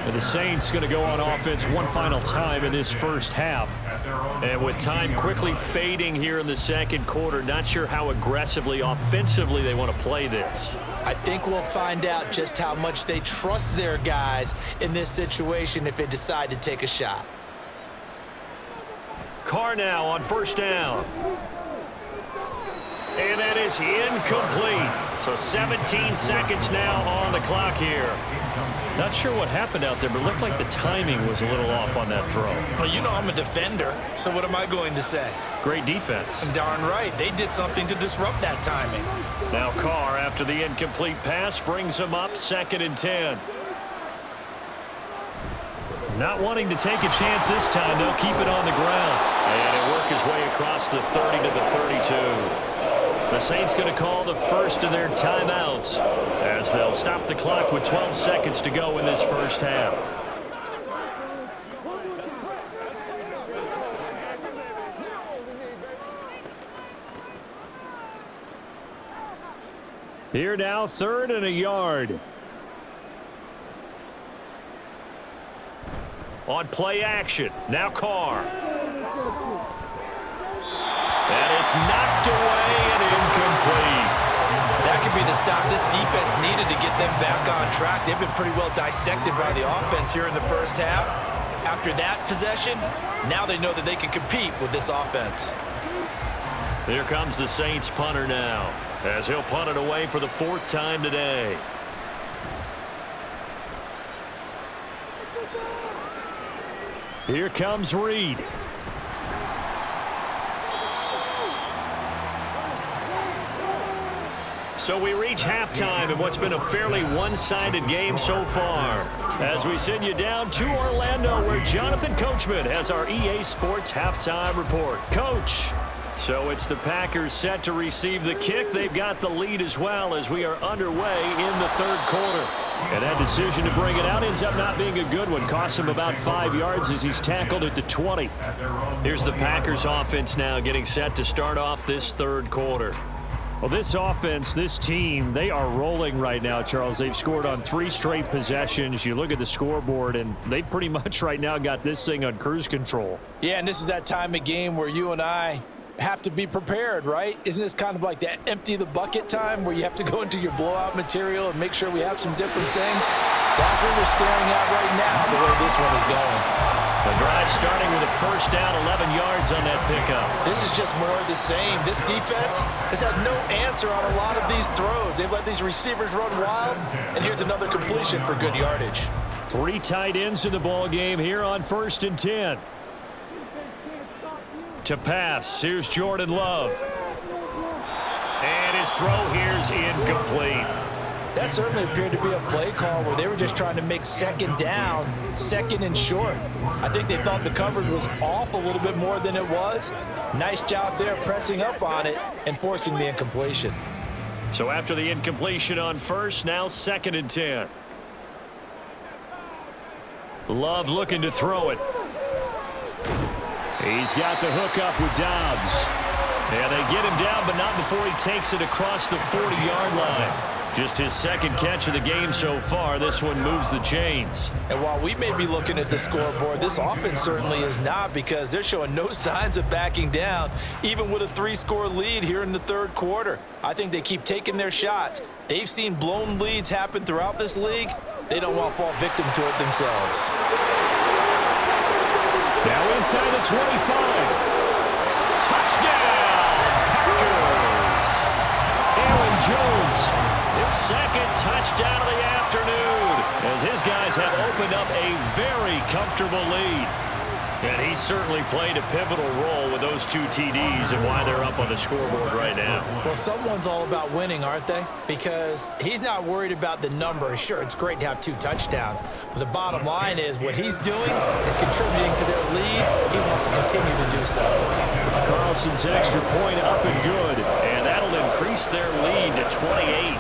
And the Saints going to go on offense one final time in this first half. And with time quickly fading here in the second quarter, not sure how aggressively, offensively they want to play this. I think we'll find out just how much they trust their guys in this situation if they decide to take a shot. Carr now on first down. And that is incomplete. So 17 seconds now on the clock here. Not sure what happened out there, but it looked like the timing was a little off on that throw. But you know I'm a defender, so what am I going to say? Great defense. Darn right. They did something to disrupt that timing. Now Carr, after the incomplete pass, brings him up 2nd and 10. Not wanting to take a chance this time, they'll keep it on the ground. And he'll work his way across the 30 to the 32. The Saints going to call the first of their timeouts as they'll stop the clock with 12 seconds to go in this first half. Here now, 3rd and a yard. On play action, now Carr. And it's knocked away and incomplete. That could be the stop this defense needed to get them back on track. They've been pretty well dissected by the offense here in the first half. After that possession, now they know that they can compete with this offense. Here comes the Saints punter now, as he'll punt it away for the 4th time today. Here comes Reed. So we reach halftime in what's been a fairly one-sided game so far. As we send you down to Orlando, where Jonathan Coachman has our EA Sports halftime report. Coach. So it's the Packers set to receive the kick. They've got the lead as well as we are underway in the third quarter. And that decision to bring it out ends up not being a good one. Costs him about 5 yards as he's tackled at the 20. Here's the Packers offense now getting set to start off this third quarter. Well, this offense, this team, they are rolling right now, Charles. They've scored on 3 straight possessions. You look at the scoreboard, and they pretty much right now got this thing on cruise control. Yeah, and this is that time of game where you and I have to be prepared, right? Isn't this kind of like that empty the bucket time where you have to go into your blowout material and make sure we have some different things? That's what we're staring at right now, the way this one is going. The drive starting with a first down, 11 yards on that pickup. This is just more of the same. This defense has had no answer on a lot of these throws. They've let these receivers run wild, and here's another completion for good yardage. 3 tight ends in the ball game here on 1st and 10. To pass, here's Jordan Love. And his throw here's incomplete. That certainly appeared to be a play call where they were just trying to make second down, second and short. I think they thought the coverage was off a little bit more than it was. Nice job there pressing up on it and forcing the incompletion. So after the incompletion on first, now 2nd and 10. Love looking to throw it. He's got the hook up with Dobbs. Yeah, they get him down, but not before he takes it across the 40-yard line. Just his 2nd catch of the game so far. This one moves the chains. And while we may be looking at the scoreboard, this offense certainly is not, because they're showing no signs of backing down, even with a 3-score lead here in the third quarter. I think they keep taking their shots. They've seen blown leads happen throughout this league. They don't want to fall victim to it themselves. Now inside the 25. Touchdown, Packers! Aaron Jones. His 2nd touchdown of the afternoon, as his guys have opened up a very comfortable lead. And he certainly played a pivotal role with those 2 TDs and why they're up on the scoreboard right now. Well, someone's all about winning, aren't they? Because he's not worried about the number. Sure, it's great to have 2 touchdowns, but the bottom line is what he's doing is contributing to their lead. He wants to continue to do so. Carlson's extra point up and good, And that'll increase their lead to 28.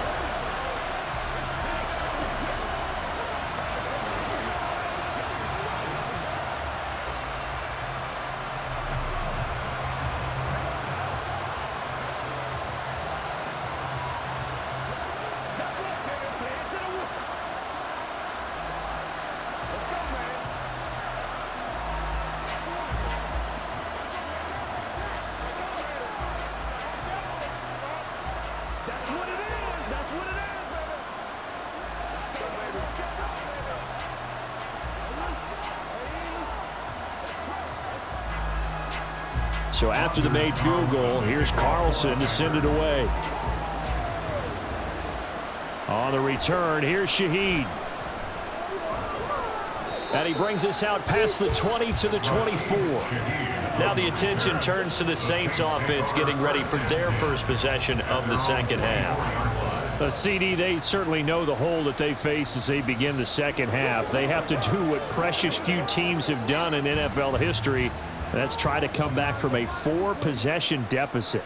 So after the made field goal, here's Carlson to send it away. On the return, here's Shaheed. And he brings us out past the 20 to the 24. Now the attention turns to the Saints offense getting ready for their first possession of the second half. A CD, they certainly know the hole that they face as they begin the second half. They have to do what precious few teams have done in NFL history. That's try to come back from a 4-possession deficit.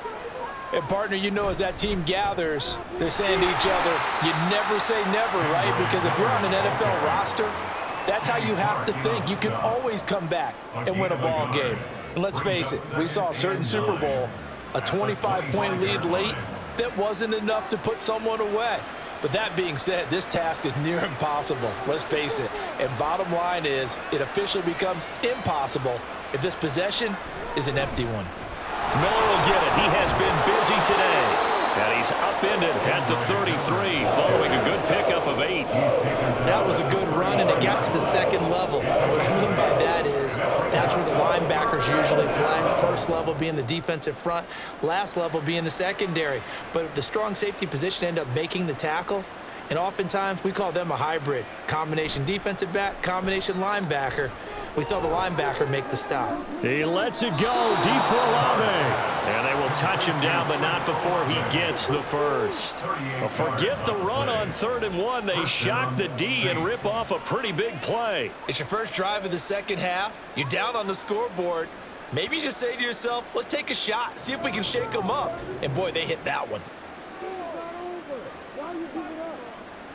And, partner, you know, as that team gathers, they're saying to each other, you never say never, right? Because if you're on an NFL roster, that's how you have to think. You can always come back and win a ball game. And let's face it, we saw a certain Super Bowl, a 25-point lead late, that wasn't enough to put someone away. But that being said, this task is near impossible. Let's face it. And bottom line is, it officially becomes impossible if this possession is an empty one. Miller will get it. He has been busy today. And he's upended at the 33 following a good pickup of 8. That was a good run, and it got to the second level. And what I mean by that is that's where the linebackers usually play. First level being the defensive front, last level being the secondary. But the strong safety position ended up making the tackle. And oftentimes we call them a hybrid. Combination defensive back, combination linebacker. We saw the linebacker make the stop. He lets it go deep for Olave. And they will touch him down, but not before he gets the first. Well, forget the run on 3rd and 1. They shock the D and rip off a pretty big play. It's your first drive of the second half. You're down on the scoreboard. Maybe you just say to yourself, let's take a shot, see if we can shake them up. And boy, they hit that one.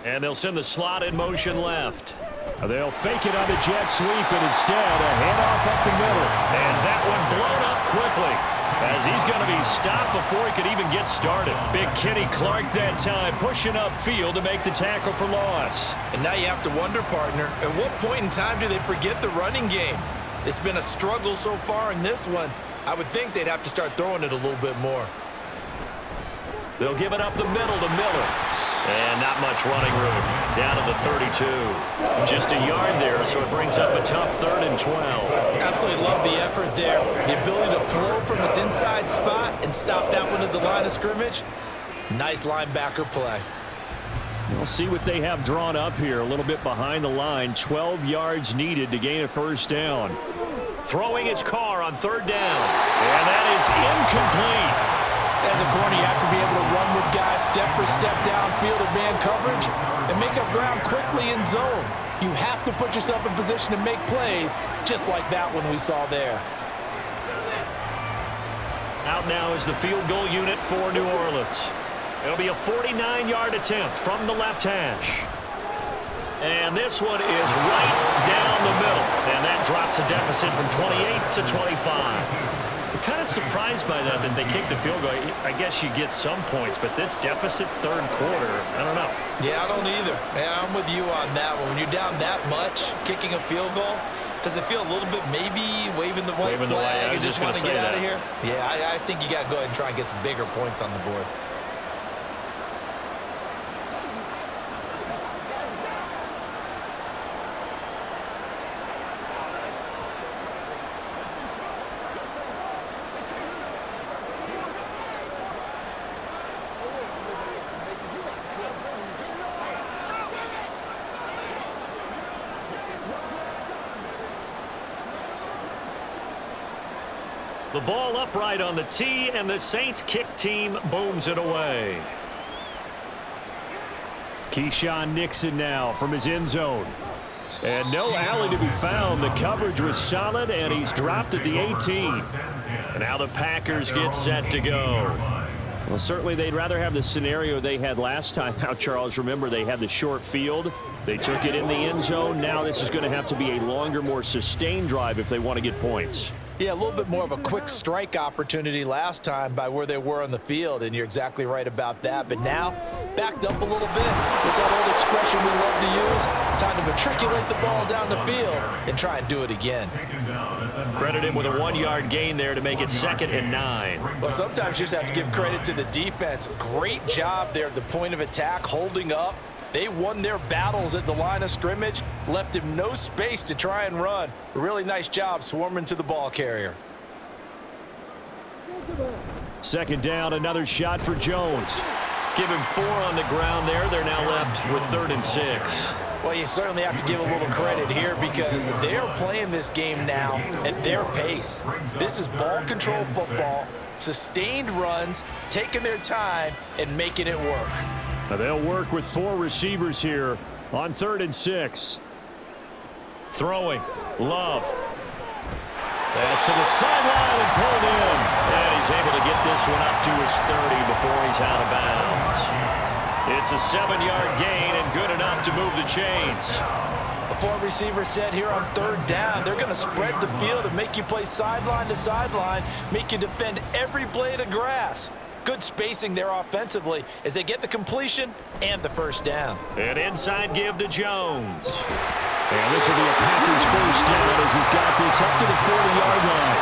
And they'll send the slot in motion left. They'll fake it on the jet sweep, and instead a handoff up the middle. And that one blown up quickly, as he's going to be stopped before he could even get started. Big Kenny Clark that time, pushing upfield to make the tackle for loss. And now you have to wonder, partner, at what point in time do they forget the running game? It's been a struggle so far in this one. I would think they'd have to start throwing it a little bit more. They'll give it up the middle to Miller. And not much running room. Down to the 32. Just a yard there, so it brings up a tough 3rd and 12. Absolutely love the effort there. The ability to flow from his inside spot and stop that one at the line of scrimmage. Nice linebacker play. We'll see what they have drawn up here. A little bit behind the line. 12 yards needed to gain a first down. Throwing his car on 3rd down. And that is incomplete. As a corner, you have to be able to run with guys step for step downfield in man coverage and make up ground quickly in zone. You have to put yourself in position to make plays, just like that one we saw there. Out now is the field goal unit for New Orleans. It'll be a 49-yard attempt from the left hash. And this one is right down the middle. And that drops a deficit from 28 to 25. I'm kind of surprised by that they kicked the field goal. I guess you get some points, but this deficit 3rd quarter, I don't know. Yeah, I don't either. Yeah, I'm with you on that one. When you're down that much, kicking a field goal, does it feel a little bit maybe waving the white flag and just want to get out of here? Yeah, I think you got to go ahead and try and get some bigger points on the board. The ball upright on the tee, and the Saints kick team booms it away. Keyshawn Nixon now from his end zone. And no alley to be found. The coverage was solid, and he's dropped at the 18. And now the Packers get set to go. Well, certainly they'd rather have the scenario they had last time out, Charles. Remember, they had the short field. They took it in the end zone. Now this is going to have to be a longer, more sustained drive if they want to get points. Yeah, a little bit more of a quick strike opportunity last time by where they were on the field, and you're exactly right about that. But now, backed up a little bit. It's that old expression we love to use. Time to matriculate the ball down the field and try and do it again. Credit him with a 1-yard gain there to make it 2nd and 9. Well, sometimes you just have to give credit to the defense. Great job there at the point of attack, holding up. They won their battles at the line of scrimmage, left him no space to try and run. A really nice job swarming to the ball carrier. 2nd down, another shot for Jones. Give him 4 on the ground there. They're now left with 3rd and 6. Well, you certainly have to give a little credit here because they're playing this game now at their pace. This is ball control football, sustained runs, taking their time, and making it work. Now they'll work with 4 receivers here on 3rd and 6. Throwing. Love. Pass to the sideline and pulled in. And he's able to get this one up to his 30 before he's out of bounds. It's a 7-yard gain and good enough to move the chains. The 4 receivers set here on 3rd down. They're going to spread the field and make you play sideline to sideline, make you defend every blade of grass. Good spacing there offensively as they get the completion and the first down. An inside give to Jones. And this will be a Packers first down as he's got this up to the 40-yard line.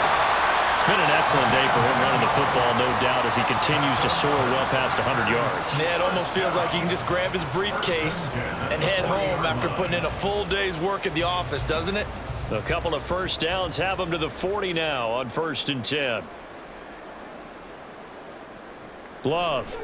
It's been an excellent day for him running the football, no doubt, as he continues to soar well past 100 yards. Yeah, it almost feels like he can just grab his briefcase and head home after putting in a full day's work at the office, doesn't it? A couple of first downs have him to the 40 now on 1st and 10. Love.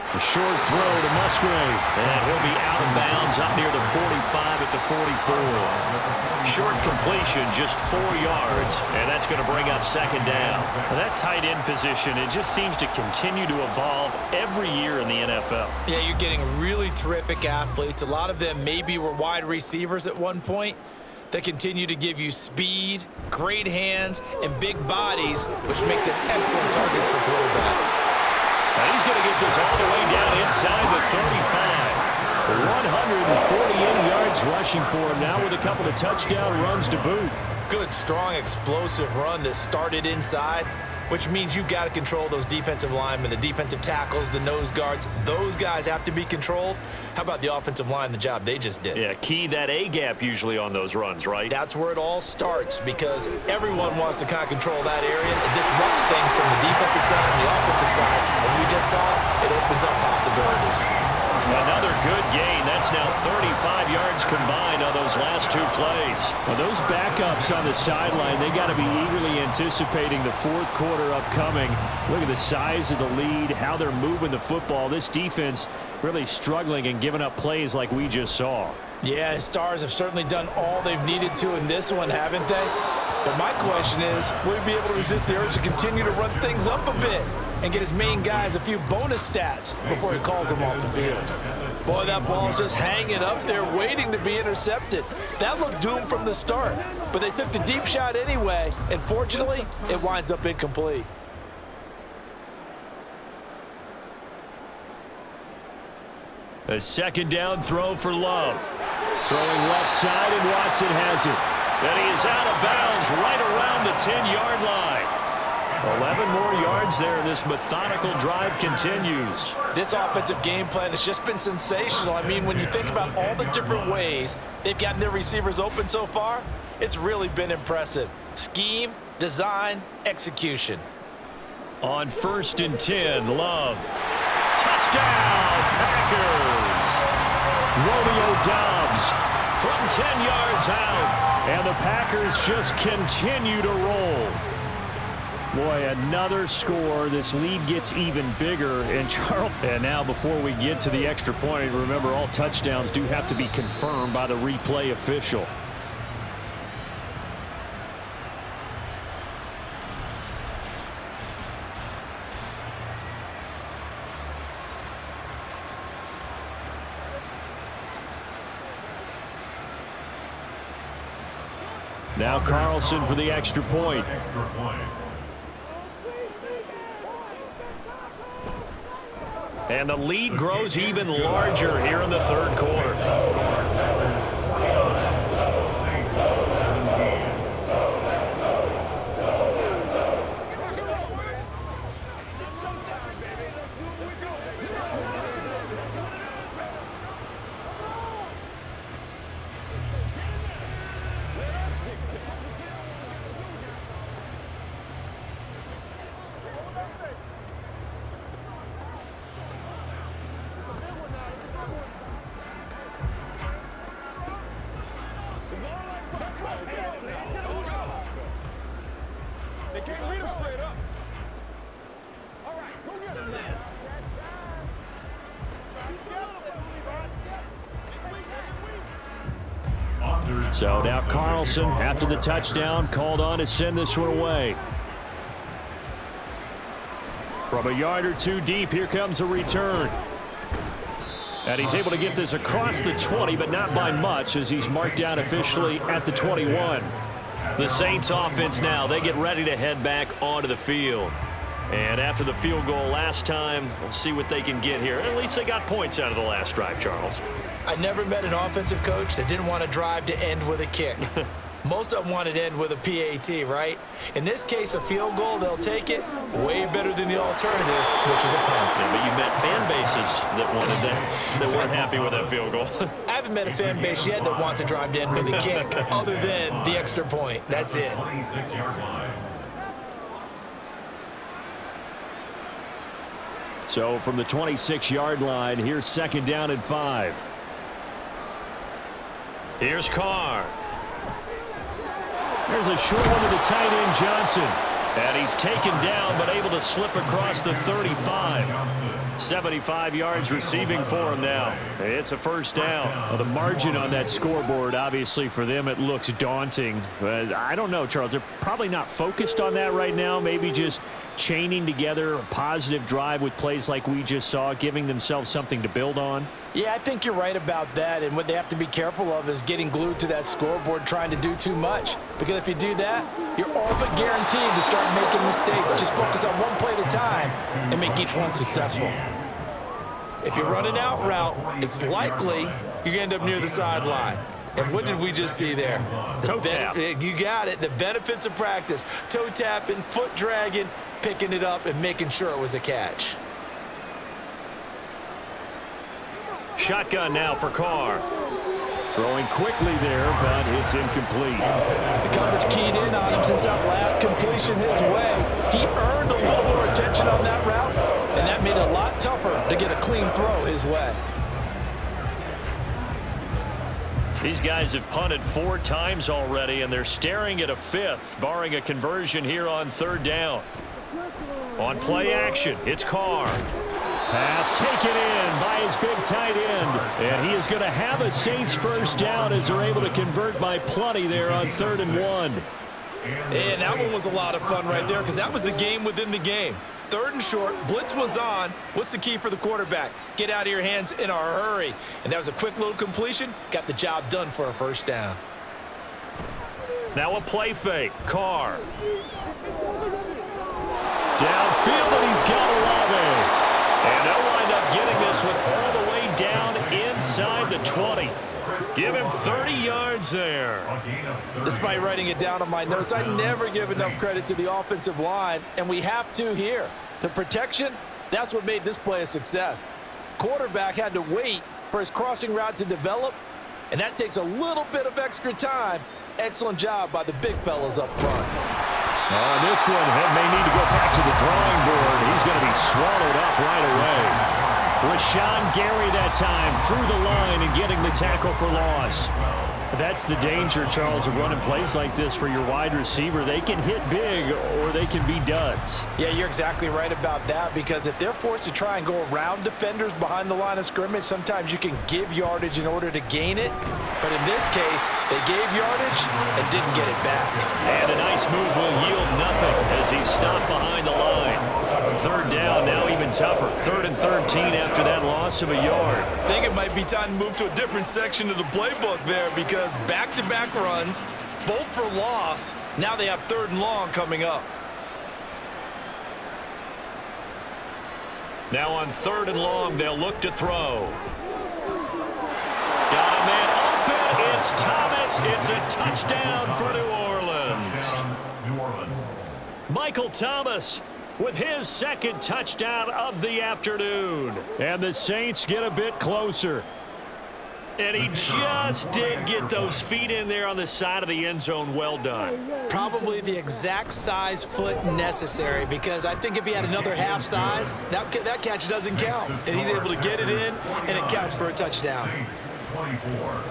A short throw to Musgrave. And he'll be out of bounds up near the 45 at the 44. Short completion, just 4 yards, and that's going to bring up 2nd down. Well, that tight end position, it just seems to continue to evolve every year in the NFL. Yeah, you're getting really terrific athletes. A lot of them maybe were wide receivers at one point, They continue to give you speed, great hands, and big bodies, which make them excellent targets for quarterbacks. And he's going to get this all the way down inside the 35. 148 yards rushing for him now with a couple of touchdown runs to boot. Good, strong, explosive run that started inside, which means you've got to control those defensive linemen, the defensive tackles, the nose guards. Those guys have to be controlled. How about the offensive line, the job they just did? Yeah, key that A-gap usually on those runs, right? That's where it all starts because everyone wants to kind of control that area. It disrupts things from the defensive side and the offensive side. As we just saw, it opens up possibilities. Another good gain. That's now 35 yards combined on those last two plays. Well, those backups on the sideline, they got to be eagerly anticipating the fourth quarter upcoming. Look at the size of the lead, how they're moving the football. This defense really struggling and giving up plays like we just saw. Yeah, Stars have certainly done all they've needed to in this one, haven't they? But my question is, will he be able to resist the urge to continue to run things up a bit and get his main guys a few bonus stats before he calls them off the field? Boy, that ball's just hanging up there waiting to be intercepted. That looked doomed from the start, but they took the deep shot anyway, and fortunately, it winds up incomplete. A second down throw for Love. Throwing left side, and Watson has it. And he is out of bounds right around the 10-yard line. 11 more yards there, and this methodical drive continues. This offensive game plan has just been sensational. I mean, when you think about all the different ways they've gotten their receivers open so far, it's really been impressive. Scheme, design, execution. On 1st and 10, Love. Touchdown, Packers! Romeo Doubs from 10 yards out. And the Packers just continue to roll. Boy, another score. This lead gets even bigger. And now before we get to the extra point, remember all touchdowns do have to be confirmed by the replay official. Now Carlson for the extra point. And the lead grows even larger here in the third quarter. They can't read us straight up. All right, go get him. So now Carlson, after the touchdown, called on to send this one away. From a yard or two deep, here comes a return. And he's able to get this across the 20, but not by much, as he's marked down officially at the 21. The Saints offense now, they get ready to head back onto the field. And after the field goal last time, we'll see what they can get here. At least they got points out of the last drive, Charles. I never met an offensive coach that didn't want to drive to end with a kick. Most of them wanted to end with a PAT, right? In this case, a field goal, they'll take it. Way better than the alternative, which is a punt. Yeah, but you met fan bases that wanted that weren't happy with that field goal. I haven't met a fan base yet that wants to drive to end with a kick, other than the extra point. That's it. 26-yard line. So from the 26-yard line, here's second down and 5. Here's Carr. There's a short one to the tight end, Johnson. And he's taken down, but able to slip across the 35. 75 yards receiving for him now. It's a first down. Well, the margin on that scoreboard, obviously, for them, it looks daunting. But I don't know, Charles. They're probably not focused on that right now. Maybe just chaining together a positive drive with plays like we just saw, giving themselves something to build on. Yeah, I think you're right about that, and what they have to be careful of is getting glued to that scoreboard trying to do too much. Because if you do that, you're all but guaranteed to start making mistakes. Just focus on one play at a time and make each one successful. If you run an out route, it's likely you're going to end up near the sideline. And what did we just see there? Toe tap. You got it. The benefits of practice. Toe tapping, foot dragging, picking it up, and making sure it was a catch. Shotgun now for Carr. Throwing quickly there, but it's incomplete. The coverage keyed in on him since that last completion his way. He earned a little more attention on that route, and that made it a lot tougher to get a clean throw his way. These guys have punted 4 times already, and they're staring at a 5th, barring a conversion here on 3rd down. On play action, it's Carr. Pass taken in by his big tight end. And he is going to have a Saints first down as they're able to convert by plenty there on 3rd and 1. And that one was a lot of fun right there because that was the game within the game. 3rd and short, blitz was on. What's the key for the quarterback? Get out of your hands in a hurry. And that was a quick little completion. Got the job done for a first down. Now a play fake. Carr. Downfield, and he's got Olave. And they'll wind up getting this one all the way down inside the 20. Give him 30 yards there. Despite writing it down on my notes, I never give enough credit to the offensive line, and we have to here. The protection, that's what made this play a success. Quarterback had to wait for his crossing route to develop, and that takes a little bit of extra time. Excellent job by the big fellas up front. This one may need to go back to the drawing board. He's going to be swallowed up right away. Rashawn Gary that time through the line and getting the tackle for loss. That's the danger, Charles, of running plays like this for your wide receiver. They can hit big or they can be duds. Yeah, you're exactly right about that, because if they're forced to try and go around defenders behind the line of scrimmage, sometimes you can give yardage in order to gain it. But in this case, they gave yardage and didn't get it back. And a nice move will yield nothing as he's stopped behind the line. 3rd down, now even tougher. 3rd and 13 after that loss of a yard. I think it might be time to move to a different section of the playbook there because back-to-back runs, both for loss. Now they have 3rd and long coming up. Now on 3rd and long, they'll look to throw. Got a man open. It's Thomas. It's a touchdown for New Orleans. Michael Thomas with his 2nd touchdown of the afternoon. And the Saints get a bit closer. And he just did get those feet in there on the side of the end zone. Well done. Probably the exact size foot necessary, because I think if he had another half size, that catch doesn't count. And he's able to get it in, and it counts for a touchdown. 24.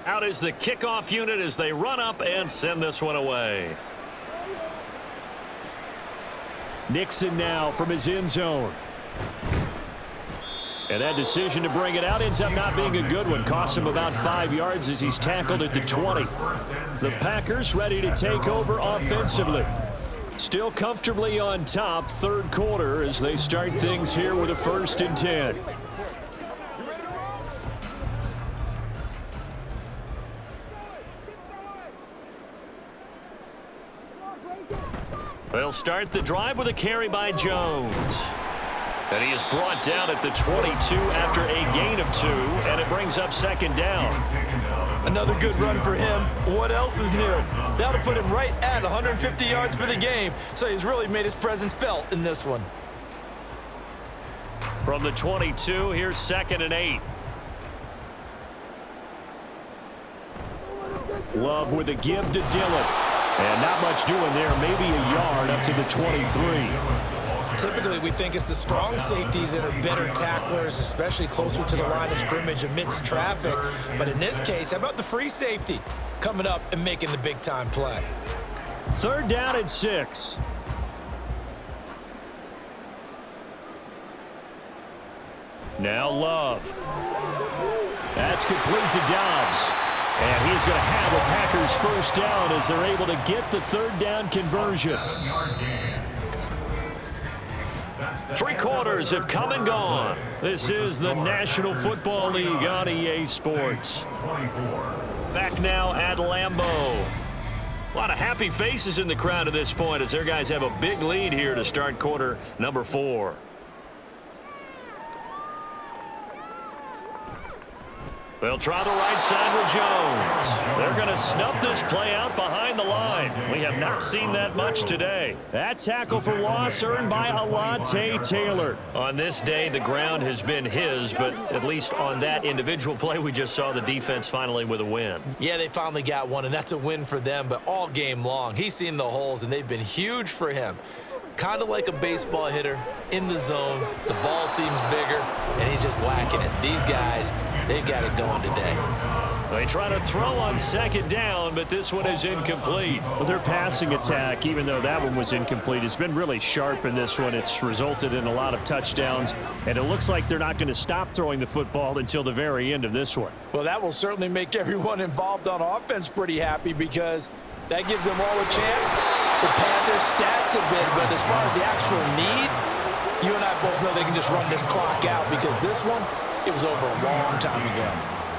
Out is the kickoff unit as they run up and send this one away. Nixon now from his end zone. And that decision to bring it out ends up not being a good one. Cost him about 5 yards as he's tackled at the 20. The Packers ready to take over offensively. Still comfortably on top, 3rd quarter as they start things here with a 1st and 10. They'll start the drive with a carry by Jones. And he is brought down at the 22 after a gain of 2, and it brings up 2nd down. Another good run for him. What else is new? That'll put him right at 150 yards for the game, so he's really made his presence felt in this one. From the 22, here's 2nd and 8. Love with a give to Dillon. And not much doing there, maybe a yard up to the 23. Typically, we think it's the strong safeties that are better tacklers, especially closer to the line of scrimmage amidst traffic. But in this case, how about the free safety coming up and making the big-time play? 3rd down and 6. Now Love. That's complete to Dobbs. And he's going to have a Packers first down as they're able to get the 3rd down conversion. 3 quarters have come and gone. This is the National Football League on EA Sports. Back now at Lambeau. A lot of happy faces in the crowd at this point as their guys have a big lead here to start quarter number 4. They'll try the right side with Jones. They're going to snuff this play out behind the line. We have not seen that much today. That tackle for loss earned by Alontae Taylor. On this day, the ground has been his, but at least on that individual play, we just saw the defense finally with a win. Yeah, they finally got one, and that's a win for them, but all game long, he's seen the holes, and they've been huge for him. Kind of like a baseball hitter in the zone. The ball seems bigger, and he's just whacking it. These guys, they've got it going today. They try to throw on 2nd down, but this one is incomplete. Well, their passing attack, even though that one was incomplete, has been really sharp in this one. It's resulted in a lot of touchdowns, and it looks like they're not going to stop throwing the football until the very end of this one. Well, that will certainly make everyone involved on offense pretty happy because that gives them all a chance to pad their stats a bit. But as far as the actual need, you and I both know they can just run this clock out because this one, it was over a long time ago.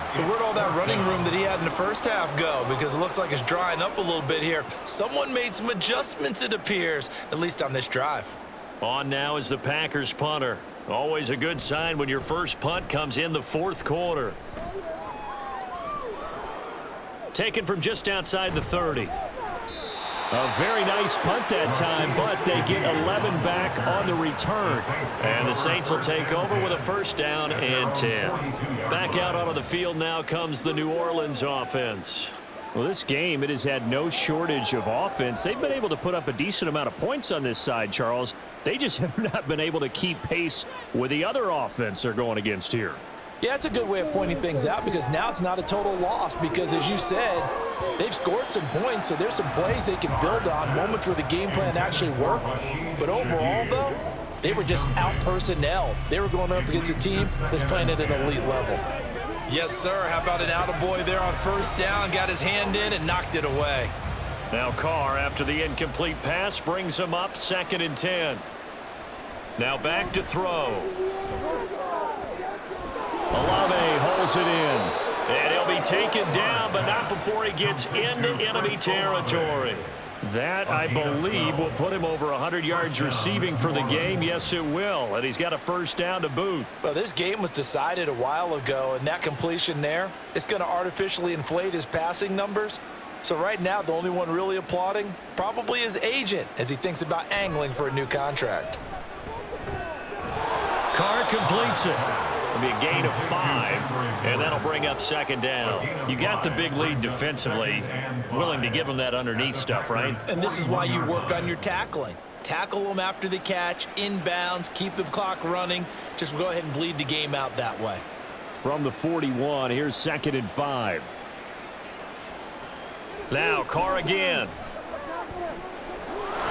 So where'd all that running room that he had in the first half go? Because it looks like it's drying up a little bit here. Someone made some adjustments, it appears, at least on this drive. On now is the Packers punter. Always a good sign when your first punt comes in the 4th quarter. Taken from just outside the 30. A very nice punt that time, but they get 11 back on the return. And the Saints will take over with a first down and 10. Back out onto the field now comes the New Orleans offense. Well, this game, it has had no shortage of offense. They've been able to put up a decent amount of points on this side, Charles. They just have not been able to keep pace with the other offense they're going against here. Yeah, that's a good way of pointing things out because now it's not a total loss because, as you said, they've scored some points, so there's some plays they can build on, moments where the game plan actually worked. But overall, though, they were just out-personnel. They were going up against a team that's playing at an elite level. Yes, sir. How about an attaboy there on first down? Got his hand in and knocked it away. Now Carr, after the incomplete pass, brings him up 2nd and 10. Now back to throw. Olave holds it in. And he'll be taken down, but not before he gets into enemy territory. That, I believe, will put him over 100 yards receiving for the game. Yes, it will. And he's got a first down to boot. Well, this game was decided a while ago, and that completion there, it's going to artificially inflate his passing numbers. So right now, the only one really applauding probably his agent as he thinks about angling for a new contract. Carr completes it. It'll be a gain of 5, and that'll bring up 2nd down. You got the big lead defensively, willing to give them that underneath stuff, right? And this is why you work on your tackling. Tackle them after the catch, inbounds, keep the clock running. Just go ahead and bleed the game out that way. From the 41, here's 2nd and 5. Now Carr again.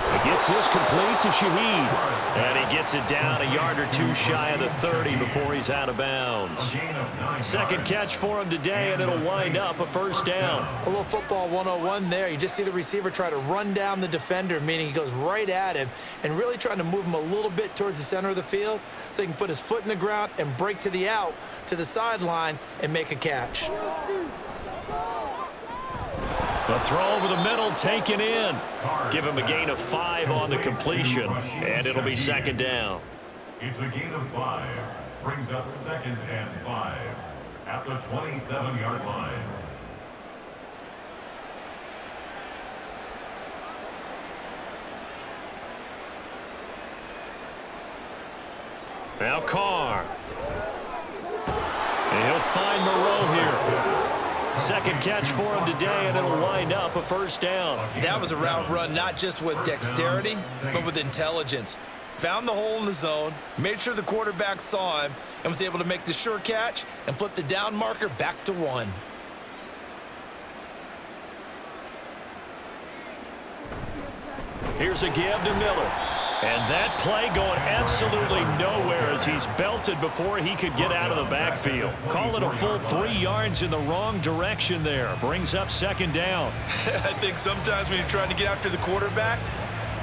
He gets this complete to Shaheed. And he gets it down a yard or 2 shy of the 30 before he's out of bounds. 2nd catch for him today, and it'll wind up a first down. A little football 101 there. You just see the receiver try to run down the defender, meaning he goes right at him and really trying to move him a little bit towards the center of the field so he can put his foot in the ground and break to the out, to the sideline, and make a catch. The throw over the middle taken in. Give him a gain of 5 on the completion, and it'll be 2nd down. It's a gain of 5. Brings up 2nd and 5 at the 27-yard line. Now Carr. And he'll find Moreau here. Second catch for him today, and it'll wind up a first down. That was a route run not just with dexterity, but with intelligence. Found the hole in the zone, made sure the quarterback saw him, and was able to make the sure catch and flip the down marker back to 1. Here's a give to Miller. And that play going absolutely nowhere as he's belted before he could get out of the backfield. Call it a full 3 yards in the wrong direction there. Brings up second down. I think sometimes when you're trying to get after the quarterback,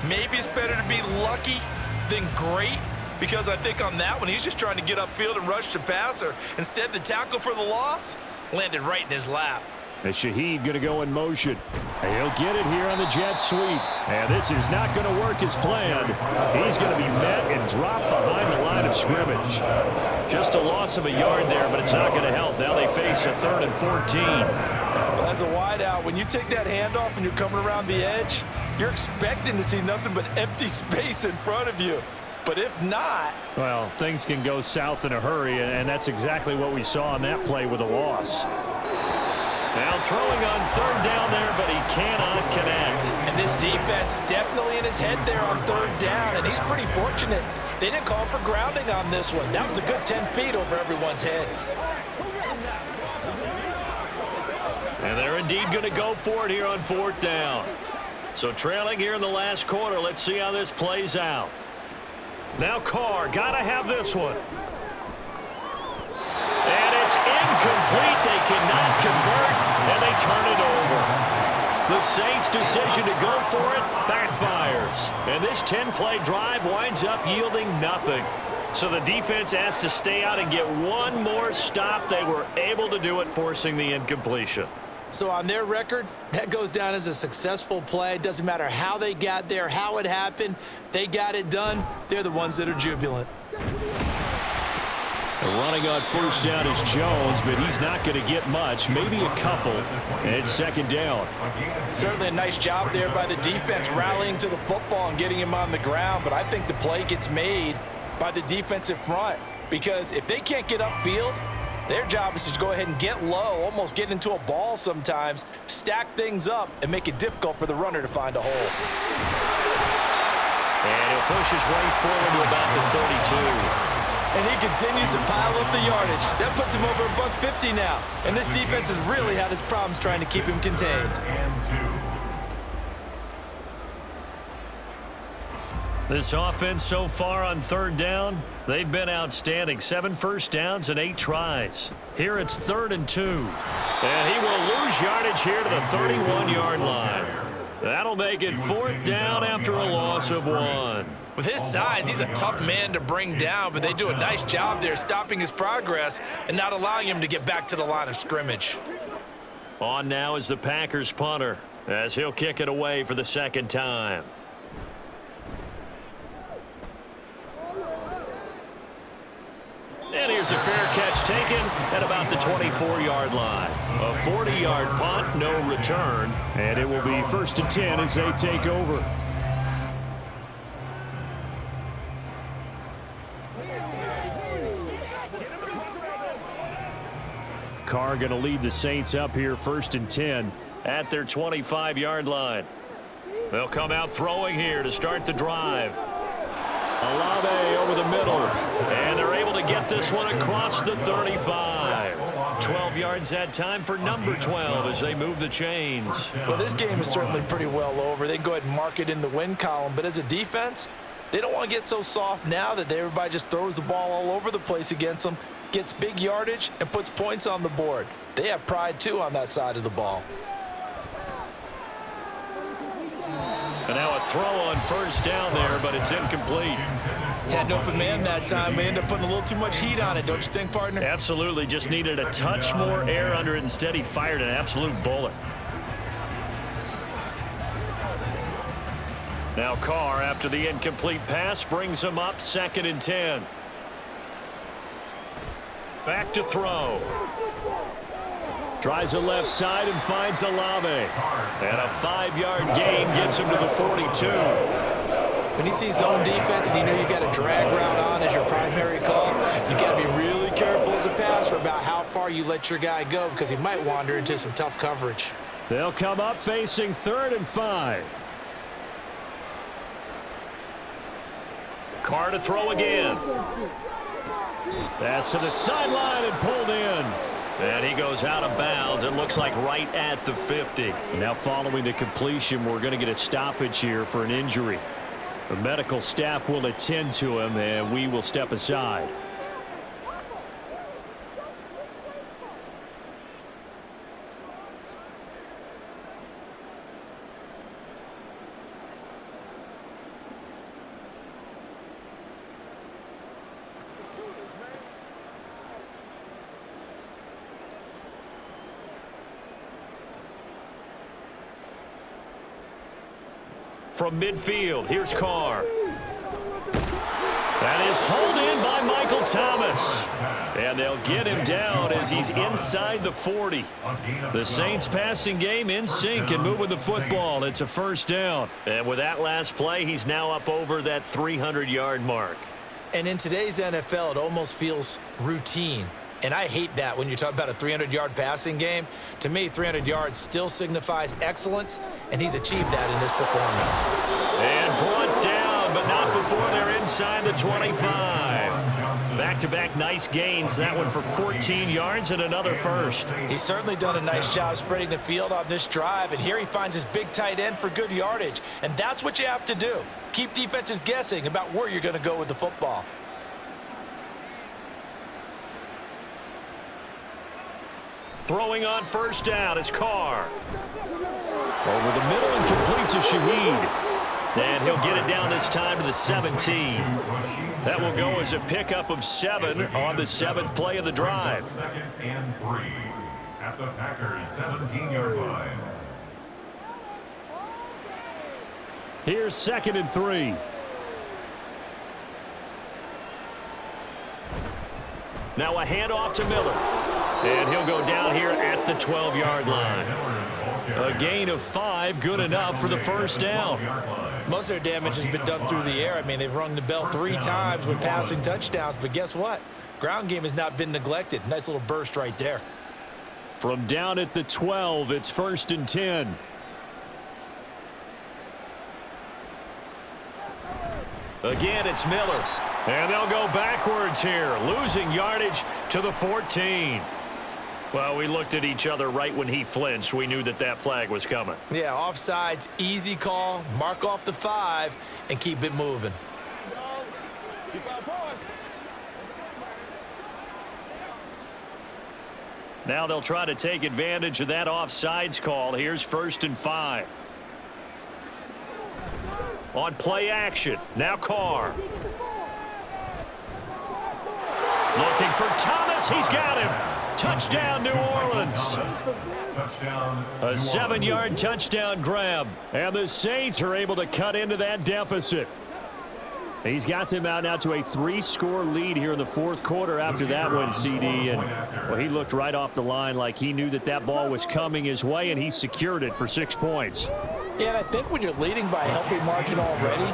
maybe it's better to be lucky than great, because I think on that one, he's just trying to get upfield and rush the passer. Instead, the tackle for the loss landed right in his lap. And Shaheed going to go in motion. And he'll get it here on the jet sweep. And this is not going to work as planned. He's going to be met and dropped behind the line of scrimmage. Just a loss of a yard there, but it's not going to help. Now they face a 3rd and 14. Well, as a wideout, when you take that handoff and you're coming around the edge, you're expecting to see nothing but empty space in front of you. But if not... Well, things can go south in a hurry, and that's exactly what we saw on that play with a loss. Now throwing on 3rd down there, but he cannot connect. And this defense definitely in his head there on 3rd down, and he's pretty fortunate. They didn't call for grounding on this one. That was a good 10 feet over everyone's head. And they're indeed going to go for it here on 4th down. So trailing here in the last quarter, let's see how this plays out. Now Carr, got to have this one. And it's incomplete. They cannot convert, and they turn it over. The Saints' decision to go for it backfires. And this 10-play drive winds up yielding nothing. So the defense has to stay out and get one more stop. They were able to do it, forcing the incompletion. So on their record, that goes down as a successful play. Doesn't matter how they got there, how it happened. They got it done. They're the ones that are jubilant. Running on 1st down is Jones, but he's not going to get much, maybe a couple, and it's 2nd down. Certainly a nice job there by the defense rallying to the football and getting him on the ground, but I think the play gets made by the defensive front, because if they can't get upfield, their job is to go ahead and get low, almost get into a ball sometimes, stack things up, and make it difficult for the runner to find a hole. And he'll push his way forward to about the 32. And he continues to pile up the yardage. That puts him over $150 now. And this defense has really had its problems trying to keep him contained. This offense so far on 3rd down, they've been outstanding. 7 first downs and 8 tries. Here it's 3rd and 2. And he will lose yardage here to the 31-yard line. That'll make it 4th down after a loss of 1. With his size, he's a tough man to bring down, but they do a nice job there stopping his progress and not allowing him to get back to the line of scrimmage. On now is the Packers punter, as he'll kick it away for the 2nd time. And here's a fair catch taken at about the 24-yard line. A 40-yard punt, no return, and it will be 1st and 10 as they take over. Carr going to lead the Saints up here 1st and 10 at their 25-yard line. They'll come out throwing here to start the drive. Olave over the middle, and they're able to get this one across the 35. 12 yards that time for number 12 as they move the chains. Well, this game is certainly pretty well over. They can go ahead and mark it in the win column, but as a defense, they don't want to get so soft now that everybody just throws the ball all over the place against them, gets big yardage, and puts points on the board. They have pride, too, on that side of the ball. And now a throw on 1st down there, but it's incomplete. Had an open man that time. We ended up putting a little too much heat on it, don't you think, partner? Absolutely. Just needed a touch more air under it. Instead, he fired an absolute bullet. Now Carr, after the incomplete pass, brings him up 2nd and 10. Back to throw. Tries the left side and finds Olave. And a 5-yard gain gets him to the 42. When you see zone defense and you know you got a drag route on as your primary call, you got to be really careful as a passer about how far you let your guy go because he might wander into some tough coverage. They'll come up facing 3rd and 5. Carr to throw again. Pass to the sideline and pulled in. And he goes out of bounds. It looks like right at the 50. Now following the completion, we're going to get a stoppage here for an injury. The medical staff will attend to him, and we will step aside. From midfield, here's Carr. That is hauled in by Michael Thomas. And they'll get him down as he's inside the 40. The Saints passing game in sync and moving the football. It's a first down. And with that last play, he's now up over that 300-yard mark. And in today's NFL, it almost feels routine. And I hate that when you talk about a 300-yard passing game. To me, 300 yards still signifies excellence, and he's achieved that in this performance. And brought down, but not before they're inside the 25. Back-to-back nice gains. That one for 14 yards and another first. He's certainly done a nice job spreading the field on this drive, and here he finds his big tight end for good yardage. And that's what you have to do. Keep defenses guessing about where you're going to go with the football. Throwing on first down is Carr. Over the middle and complete to Shaheed. And he'll get it down this time to the 17. That will go as a pickup of 7 on the 7th play of the drive. 2nd and 3 at the Packers' 17-yard line. Here's 2nd and 3. Now a handoff to Miller. And he'll go down here at the 12-yard line. A gain of 5, good enough for the first down. Most of their damage has been done through the air. I mean, they've rung the bell 3 times with passing touchdowns, but guess what? Ground game has not been neglected. Nice little burst right there. From down at the 12, it's 1st and 10. Again, it's Miller. And they'll go backwards here, losing yardage to the 14. Well, we looked at each other right when he flinched. We knew that that flag was coming. Yeah, offsides, easy call, mark off the 5, and keep it moving. Now they'll try to take advantage of that offsides call. Here's 1st and 5. On play action, now Carr. Looking for Thomas, he's got him. Touchdown, New Orleans. A 7-yard touchdown grab. And the Saints are able to cut into that deficit. He's got them out now to a 3-score lead here in the 4th quarter after that one, CD. And well, he looked right off the line like he knew that that ball was coming his way, and he secured it for 6 points. Yeah, and I think when you're leading by a healthy margin already,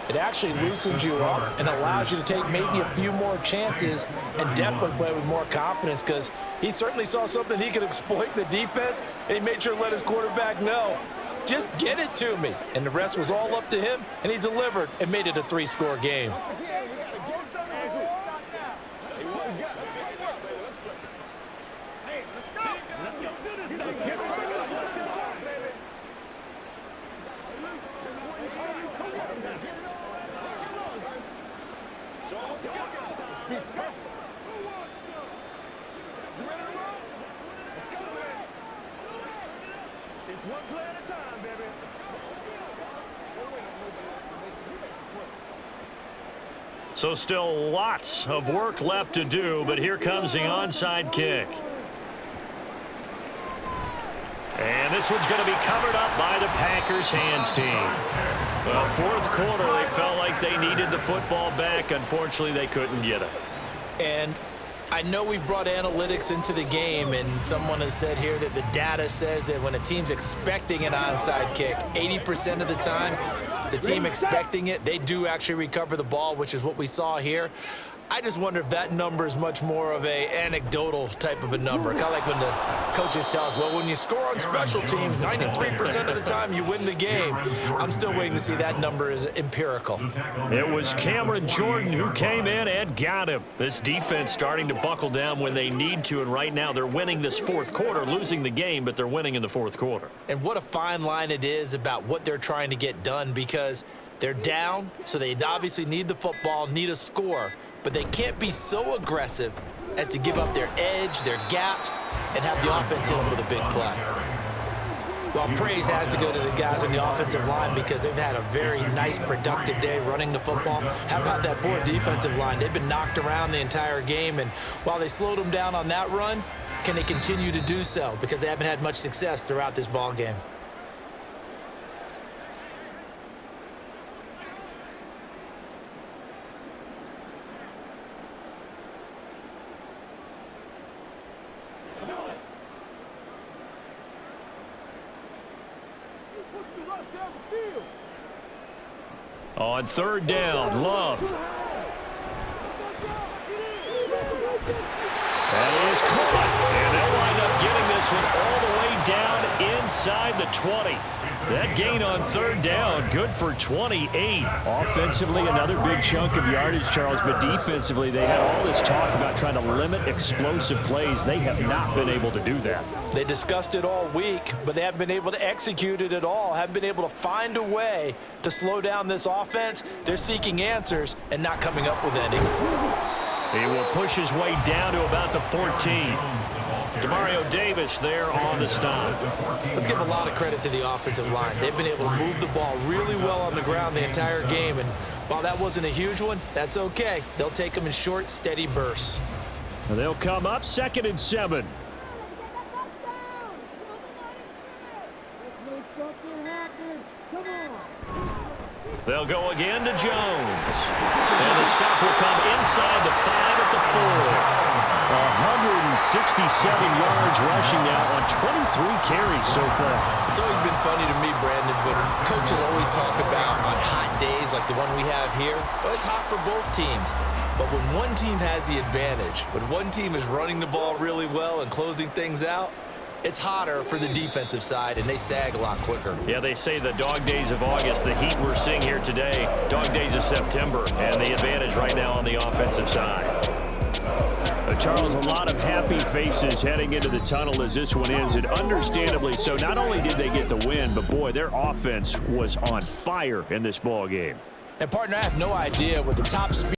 it actually loosens you up and allows you to take maybe a few more chances and definitely play with more confidence, because he certainly saw something he could exploit in the defense, and he made sure to let his quarterback know, just get it to me. And the rest was all up to him, and he delivered and made it a 3-score game. It's one play at a time, baby. So still lots of work left to do, but here comes the onside kick. And this one's going to be covered up by the Packers hands team. Well, 4th quarter, they felt like they needed the football back. Unfortunately, they couldn't get it. And I know we brought analytics into the game, and someone has said here that the data says that when a team's expecting an onside kick, 80% of the time, the team expecting it, they do actually recover the ball, which is what we saw here. I just wonder if that number is much more of a anecdotal type of a number. Kind of like when the coaches tell us, well, when you score on special teams, 93% of the time you win the game. I'm still waiting to see that number is empirical. It was Cameron Jordan who came in and got him. This defense starting to buckle down when they need to, and right now they're winning this fourth quarter, losing the game, but they're winning in the fourth quarter. And what a fine line it is about what they're trying to get done, because they're down, so they obviously need the football, need a score, but they can't be so aggressive as to give up their edge, their gaps, and have the offense hit them with a big play. Well, praise has to go to the guys on the offensive line because they've had a very nice, productive day running the football. How about that poor defensive line? They've been knocked around the entire game, and while they slowed them down on that run, can they continue to do so? Because they haven't had much success throughout this ball game. On third down, Love. That is caught, and they'll wind up getting this one all the way down inside the 20. That gain on third down, good for 28. Offensively, another big chunk of yardage, Charles, but defensively, they had all this talk about trying to limit explosive plays. They have not been able to do that. They discussed it all week, but they haven't been able to execute it at all, haven't been able to find a way to slow down this offense. They're seeking answers and not coming up with any. He will push his way down to about the 14. Demario Davis there on the stop. Let's give a lot of credit to the offensive line. They've been able to move the ball really well on the ground the entire game, and while that wasn't a huge one, that's okay. They'll take them in short, steady bursts. They'll come up 2nd and 7. They'll go again to Jones. And the stop will come inside the 5 at the 4. 167 yards rushing now on 23 carries so far. It's always been funny to me, Brandon, but coaches always talk about on hot days like the one we have here, well, it's hot for both teams. But when one team has the advantage, when one team is running the ball really well and closing things out, it's hotter for the defensive side, and they sag a lot quicker. Yeah, they say the dog days of August, the heat we're seeing here today, dog days of September, and the advantage right now on the offensive side. Charles, a lot of happy faces heading into the tunnel as this one ends, and understandably so. Not only did they get the win, but boy, their offense was on fire in this ball game. And partner, I have no idea what the top speed